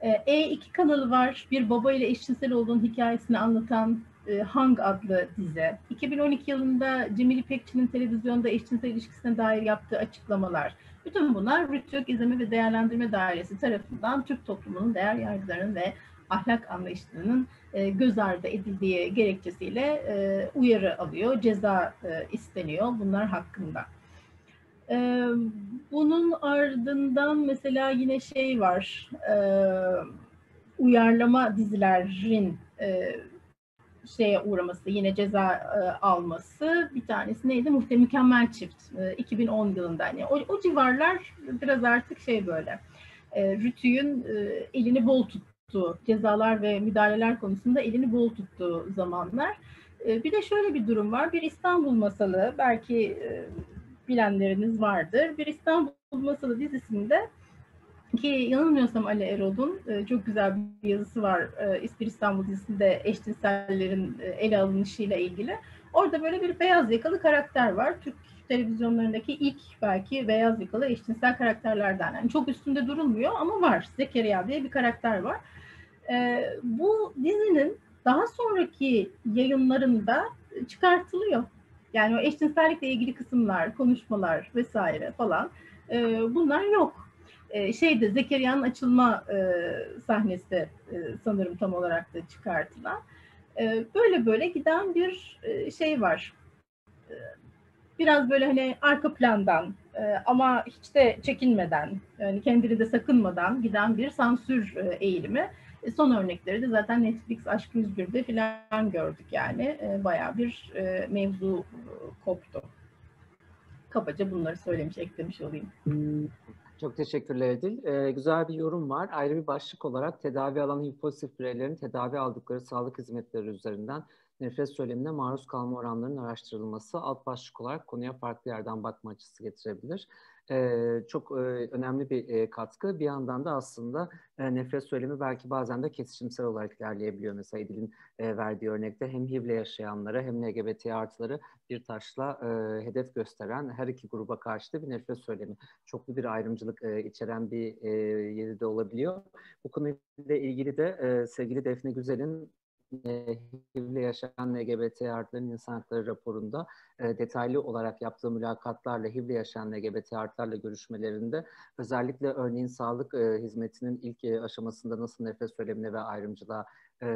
E2 kanalı var, bir baba ile eşcinsel olduğunun hikayesini anlatan Hang adlı dizi. 2012 yılında Cemil İpekçi'nin televizyonda eşcinsel ilişkisine dair yaptığı açıklamalar. Bütün bunlar Rütük İzleme ve Değerlendirme Dairesi tarafından Türk toplumunun değer yargılarının ve ahlak anlayışlarının göz ardı edildiği gerekçesiyle uyarı alıyor, ceza isteniyor bunlar hakkında. Bunun ardından mesela yine var, uyarlama dizilerin uğraması, yine ceza alması. Bir tanesi neydi? Mükemmel Çift, 2010 yılında. Yani o civarlar biraz artık böyle. Rütük'ün elini bol tuttuğu, cezalar ve müdahaleler konusunda elini bol tuttuğu zamanlar. Bir de şöyle bir durum var. Bir İstanbul Masalı, belki bilenleriniz vardır. Bir İstanbul Masalı dizisinde, ki yanılmıyorsam Ali Erol'un çok güzel bir yazısı var İspir İstanbul dizisinde eşcinsellerin ele alınışıyla ilgili. Orada böyle bir beyaz yakalı karakter var. Türk televizyonlarındaki ilk belki beyaz yakalı eşcinsel karakterlerden. Yani çok üstünde durulmuyor ama var. Zekeriya diye bir karakter var. Bu dizinin daha sonraki yayınlarında çıkartılıyor. Yani o eşcinsellikle ilgili kısımlar, konuşmalar vesaire falan bunlar yok. Zekeriya'nın açılma sahnesi sanırım tam olarak da çıkartılan. Böyle böyle giden bir var. Biraz böyle hani arka plandan ama hiç de çekinmeden, yani kendini de sakınmadan giden bir sansür eğilimi. Son örnekleri de zaten Netflix Aşk 101'de falan gördük yani. Bayağı bir mevzu koptu. Kabaca bunları eklemiş olayım. Çok teşekkürler Edil. Güzel bir yorum var. Ayrı bir başlık olarak tedavi alan HIV pozitif bireylerin tedavi aldıkları sağlık hizmetleri üzerinden nefret söylemine maruz kalma oranlarının araştırılması alt başlık olarak konuya farklı yerden bakma açısı getirebilir. Çok önemli bir katkı. Bir yandan da aslında nefret söylemi belki bazen de kesişimsel olarak ilerleyebiliyor. Mesela Edil'in verdiği örnekte hem HIV'le yaşayanları hem LGBT artıları bir taşla hedef gösteren her iki gruba karşı da bir nefret söylemi. Çoklu bir ayrımcılık içeren bir yeri de olabiliyor. Bu konuyla ilgili de sevgili Defne Güzel'in HIV'le yaşayan LGBT artıların insan hakları raporunda detaylı olarak yaptığı mülakatlarla HIV'le yaşayan LGBT artılarla görüşmelerinde özellikle örneğin sağlık hizmetinin ilk aşamasında nasıl nefret söylemine ve ayrımcılığa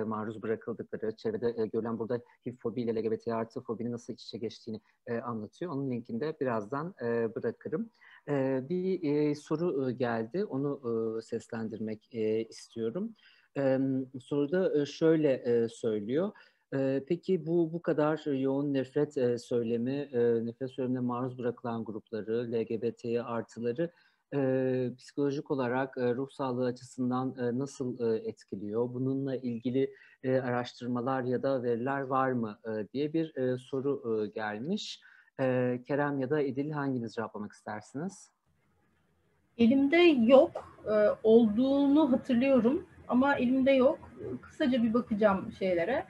maruz bırakıldıkları, çevrede görülen burada HIV fobi ile LGBT artı fobinin nasıl iç içe geçtiğini anlatıyor. Onun linkini de birazdan bırakırım. Bir soru geldi, onu seslendirmek istiyorum. Soruda şöyle söylüyor. Peki bu kadar yoğun nefret söylemi, nefret söylemine maruz bırakılan grupları, LGBT artıları psikolojik olarak ruh sağlığı açısından nasıl etkiliyor? Bununla ilgili araştırmalar ya da veriler var mı diye bir soru gelmiş. Kerem ya da İdil, hanginiz cevaplamak istersiniz? Elimde yok. Olduğunu hatırlıyorum ama elimde yok. Kısaca bir bakacağım şeylere.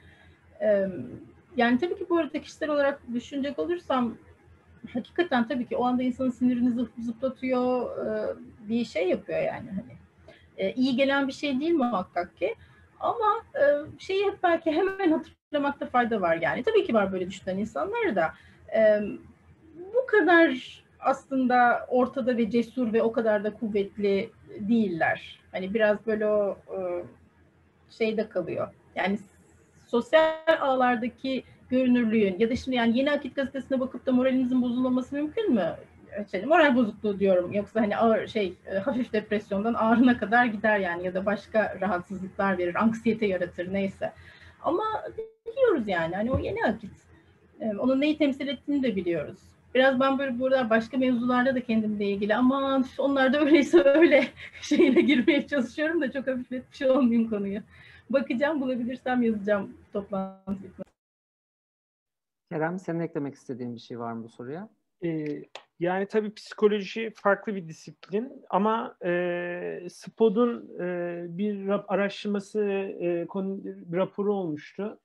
Yani tabii ki bu arada kişisel olarak düşünecek olursam hakikaten tabii ki o anda insanın sinirini zıplatıyor, bir şey yapıyor yani. Hani iyi gelen bir şey değil muhakkak ki. Ama şeyi hep belki hemen hatırlamakta fayda var yani. Tabii ki var böyle düşünen insanlar da. Bu kadar aslında ortada ve cesur ve o kadar da kuvvetli değiller. Hani biraz böyle o şeyde kalıyor. Yani sosyal ağlardaki görünürlüğün ya da şimdi yani Yeni Akit gazetesine bakıp da moralinizin bozulmaması mümkün mü? Moral bozukluğu diyorum. Yoksa hani ağır hafif depresyondan ağrına kadar gider yani ya da başka rahatsızlıklar verir, anksiyete yaratır neyse. Ama biliyoruz yani hani o Yeni Akit. Onun neyi temsil ettiğini de biliyoruz. Biraz ben böyle burada başka mevzularda da kendimle ilgili aman onlar da öyleyse öyle şeyine girmeye çalışıyorum da çok hafifletmiş olmayayım konuyu. Bakacağım, bulabilirsem yazacağım toplantı. Kerem, senin eklemek istediğin bir şey var mı bu soruya? Yani tabii psikoloji farklı bir disiplin ama SPOD'un bir araştırması, bir raporu olmuştu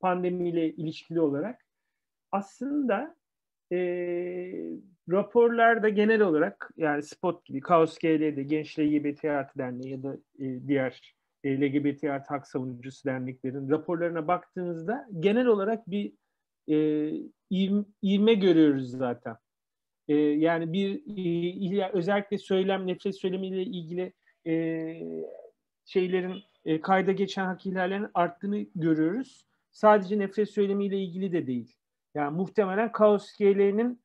pandemiyle ilişkili olarak. Aslında raporlarda genel olarak yani SPOD gibi, Kaos GL'de, Genç LGBT Artı Derneği ya da diğer LGBT Artı Hak Savunucusu derneklerin raporlarına baktığınızda genel olarak bir ivme görüyoruz zaten. Yani özellikle nefret söylemiyle ilgili şeylerin kayda geçen hak ihlallerinin arttığını görüyoruz. Sadece nefret söylemiyle ilgili de değil. Yani muhtemelen Kaos GL'nin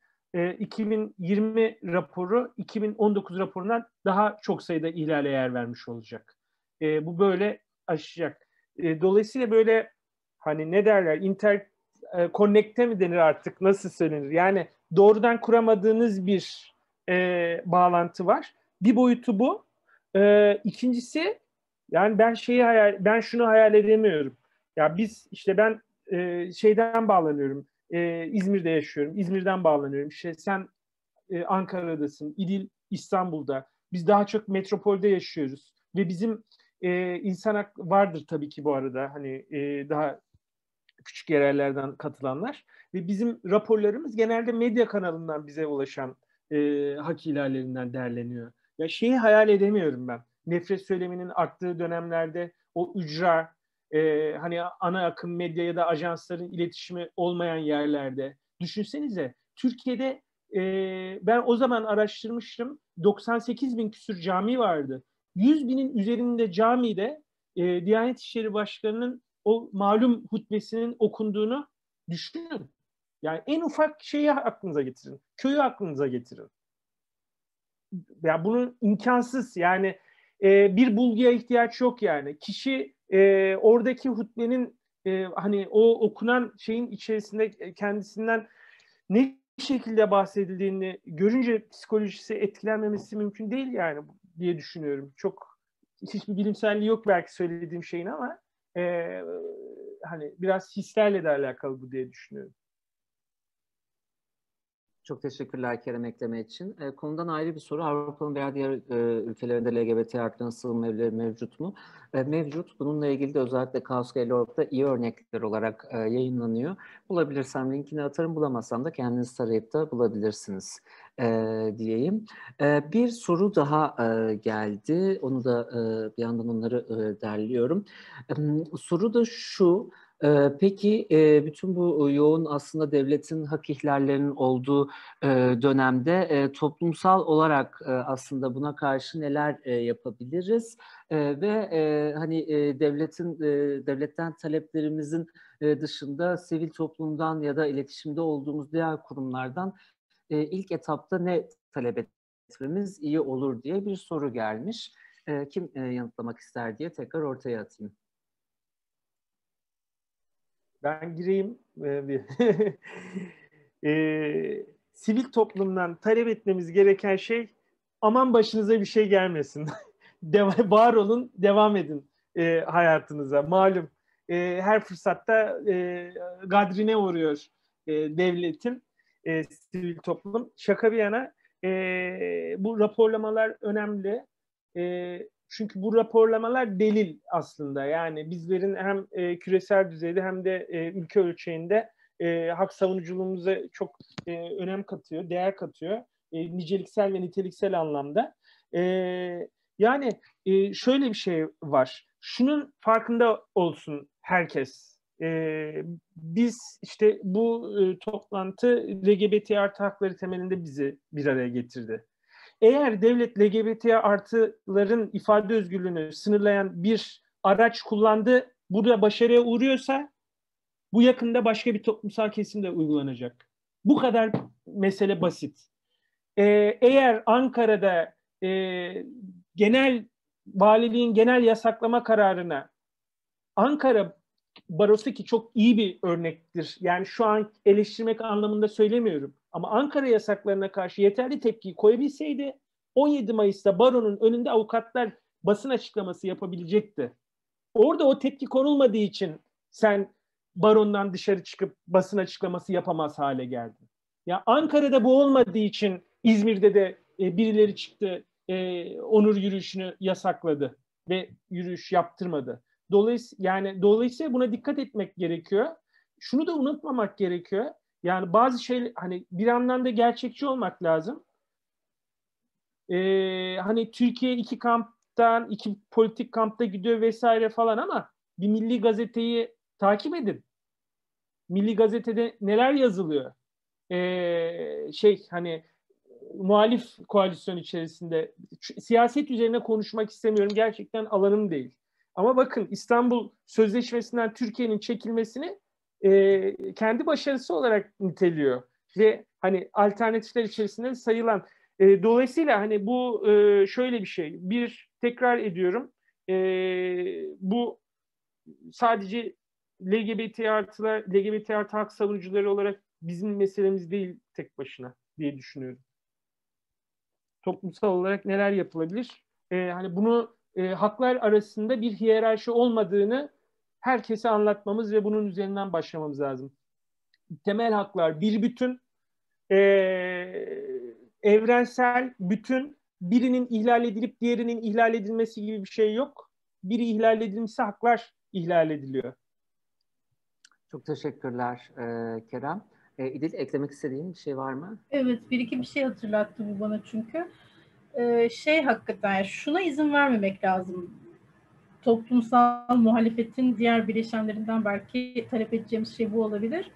2020 raporu 2019 raporundan daha çok sayıda ihlale yer vermiş olacak. Bu böyle aşacak. Dolayısıyla böyle hani ne derler connect'e mi denir artık, nasıl söylenir? Yani doğrudan kuramadığınız bir bağlantı var. Bir boyutu bu. İkincisi yani ben şunu hayal edemiyorum. Ya biz işte ben şeyden bağlanıyorum. İzmir'de yaşıyorum. İzmir'den bağlanıyorum. İşte sen Ankara'dasın. İdil İstanbul'da. Biz daha çok metropolde yaşıyoruz. Ve bizim insan hakkı vardır tabii ki bu arada. Hani daha küçük yerellerden katılanlar ve bizim raporlarımız genelde medya kanalından bize ulaşan hak ihlallerinden derleniyor. Ya şeyi hayal edemiyorum ben. Nefret söyleminin arttığı dönemlerde o ücra, hani ana akım medya ya da ajansların iletişimi olmayan yerlerde. Düşünsenize Türkiye'de ben o zaman araştırmıştım. 98 bin küsur cami vardı. 100 binin üzerinde camide Diyanet İşleri Başkanı'nın o malum hutbesinin okunduğunu düşünün. Yani en ufak şeyi aklınıza getirin. Köyü aklınıza getirin. Ya bunun imkansız. Yani bir bulguya ihtiyaç yok yani. Kişi oradaki hutbenin hani o okunan şeyin içerisinde kendisinden ne şekilde bahsedildiğini görünce psikolojisi etkilenmemesi mümkün değil yani diye düşünüyorum. Çok hiçbir bilimselliği yok belki söylediğim şeyin ama hani biraz hislerle de alakalı bu diye düşünüyorum. Çok teşekkürler Kerem ekleme için. Konudan ayrı bir soru. Avrupa'nın veya diğer ülkelerinde LGBT artıların sığınma evleri mevcut mu? Mevcut. Bununla ilgili de özellikle Kaos.org'da iyi örnekler olarak yayınlanıyor. Bulabilirsem linkini atarım. Bulamazsam da kendiniz tarayıp da bulabilirsiniz diyeyim. Bir soru daha geldi. Onu da bir yandan onları derliyorum. Soru da şu. Peki bütün bu yoğun aslında devletin hak ihlallerinin olduğu dönemde toplumsal olarak aslında buna karşı neler yapabiliriz ve hani devletten taleplerimizin dışında sivil toplumdan ya da iletişimde olduğumuz diğer kurumlardan ilk etapta ne talep etmemiz iyi olur diye bir soru gelmiş. Kim yanıtlamak ister diye tekrar ortaya atayım. Ben gireyim. Sivil toplumdan talep etmemiz gereken şey, aman başınıza bir şey gelmesin. Var olun, devam edin hayatınıza. Malum her fırsatta gadrine uğruyor devletin, sivil toplum. Şaka bir yana bu raporlamalar önemli. Çünkü bu raporlamalar delil aslında. Yani bizlerin hem küresel düzeyde hem de ülke ölçeğinde hak savunuculuğumuza çok önem katıyor, değer katıyor. Niceliksel ve niteliksel anlamda. Yani şöyle bir şey var. Şunun farkında olsun herkes. Biz işte bu toplantı LGBT artı hakları temelinde bizi bir araya getirdi. Eğer devlet LGBT artıların ifade özgürlüğünü sınırlayan bir araç kullandı, burada başarıya uğruyorsa bu yakında başka bir toplumsal kesimde uygulanacak. Bu kadar mesele basit. Eğer Ankara'da valiliğin genel yasaklama kararına Ankara Barosu, ki çok iyi bir örnektir. Yani şu an eleştirmek anlamında söylemiyorum. Ama Ankara yasaklarına karşı yeterli tepkiyi koyabilseydi 17 Mayıs'ta baronun önünde avukatlar basın açıklaması yapabilecekti. Orada o tepki konulmadığı için sen barondan dışarı çıkıp basın açıklaması yapamaz hale geldin. Ya Ankara'da bu olmadığı için İzmir'de de birileri çıktı, onur yürüyüşünü yasakladı ve yürüyüş yaptırmadı. Dolayısıyla buna dikkat etmek gerekiyor. Şunu da unutmamak gerekiyor. Yani bazı şey, hani bir yandan da gerçekçi olmak lazım. Hani Türkiye iki politik kampta gidiyor vesaire falan, ama bir Milli Gazete'yi takip edin. Milli Gazete'de neler yazılıyor? Hani muhalif koalisyon içerisinde, siyaset üzerine konuşmak istemiyorum. Gerçekten alanım değil. Ama bakın, İstanbul Sözleşmesi'nden Türkiye'nin çekilmesini kendi başarısı olarak niteliyor. Ve hani alternatifler içerisinde sayılan. Dolayısıyla hani bu şöyle bir şey. Tekrar ediyorum. Bu sadece LGBT artı hak savunucuları olarak bizim meselemiz değil tek başına diye düşünüyorum. Toplumsal olarak neler yapılabilir? Hani bunu haklar arasında bir hiyerarşi olmadığını herkese anlatmamız ve bunun üzerinden başlamamız lazım. Temel haklar bir bütün, evrensel bütün, birinin ihlal edilip diğerinin ihlal edilmesi gibi bir şey yok. Biri ihlal edilmişse haklar ihlal ediliyor. Çok teşekkürler Kerem. İdil, eklemek istediğin bir şey var mı? Evet, bir iki bir şey hatırlattı bu bana çünkü. Hakikaten yani şuna izin vermemek lazım. Toplumsal muhalefetin diğer bileşenlerinden belki talep edeceğimiz şey bu olabilir.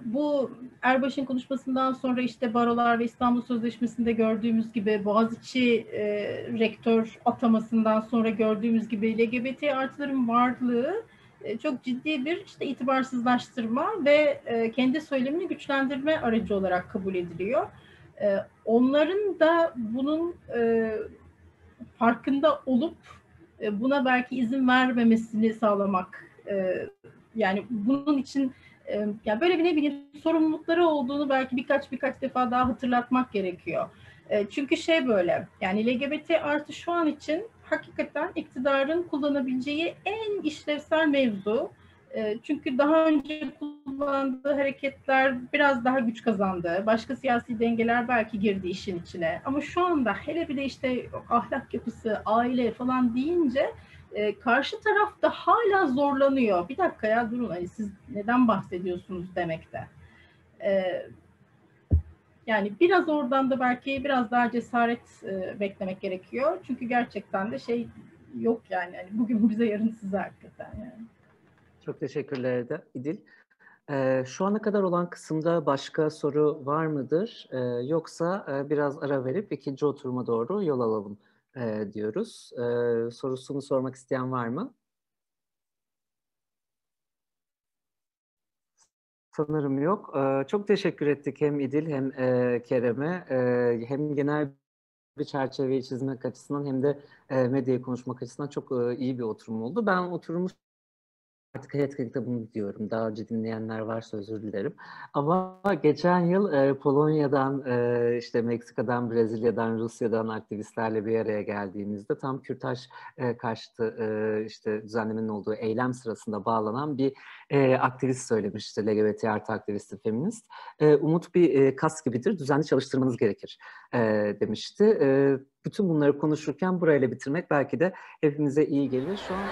Bu Erbaş'ın konuşmasından sonra işte barolar ve İstanbul Sözleşmesi'nde gördüğümüz gibi, Boğaziçi rektör atamasından sonra gördüğümüz gibi LGBT artıların varlığı çok ciddi bir işte itibarsızlaştırma ve kendi söylemini güçlendirme aracı olarak kabul ediliyor. Onların da bunun farkında olup buna belki izin vermemesini sağlamak, yani bunun için yani böyle bir ne bileyim sorumlulukları olduğunu belki birkaç defa daha hatırlatmak gerekiyor. Çünkü böyle, yani LGBT artı şu an için hakikaten iktidarın kullanabileceği en işlevsel mevzu. Çünkü daha önce kullandığı hareketler biraz daha güç kazandı. Başka siyasi dengeler belki girdi işin içine. Ama şu anda hele bir de işte ahlak yapısı, aile falan deyince karşı taraf da hala zorlanıyor. Bir dakika ya durun, hani siz neden bahsediyorsunuz demekte. Yani biraz oradan da belki biraz daha cesaret beklemek gerekiyor. Çünkü gerçekten de şey yok yani. Yani bugün bize yarın size hakikaten yani. Çok teşekkürler İdil. Şu ana kadar olan kısımda başka soru var mıdır? Yoksa biraz ara verip ikinci oturuma doğru yol alalım diyoruz. Sorusunu sormak isteyen var mı? Sanırım yok. Çok teşekkür ettik hem İdil hem Kerem'e. Hem genel bir çerçeveyi çizmek açısından hem de medyayı konuşmak açısından çok iyi bir oturum oldu. Ben oturumu artık hayat bunu diyorum. Daha önce dinleyenler varsa özür dilerim. Ama geçen yıl Polonya'dan, işte Meksika'dan, Brezilya'dan, Rusya'dan aktivistlerle bir araya geldiğimizde tam kürtaj karşıtı işte düzenlemenin olduğu eylem sırasında bağlanan bir aktivist söylemişti. LGBT artı aktivisti, feminist. Umut bir kas gibidir, düzenli çalıştırmanız gerekir demişti. Bütün bunları konuşurken burayla bitirmek belki de hepimize iyi gelir. Şu an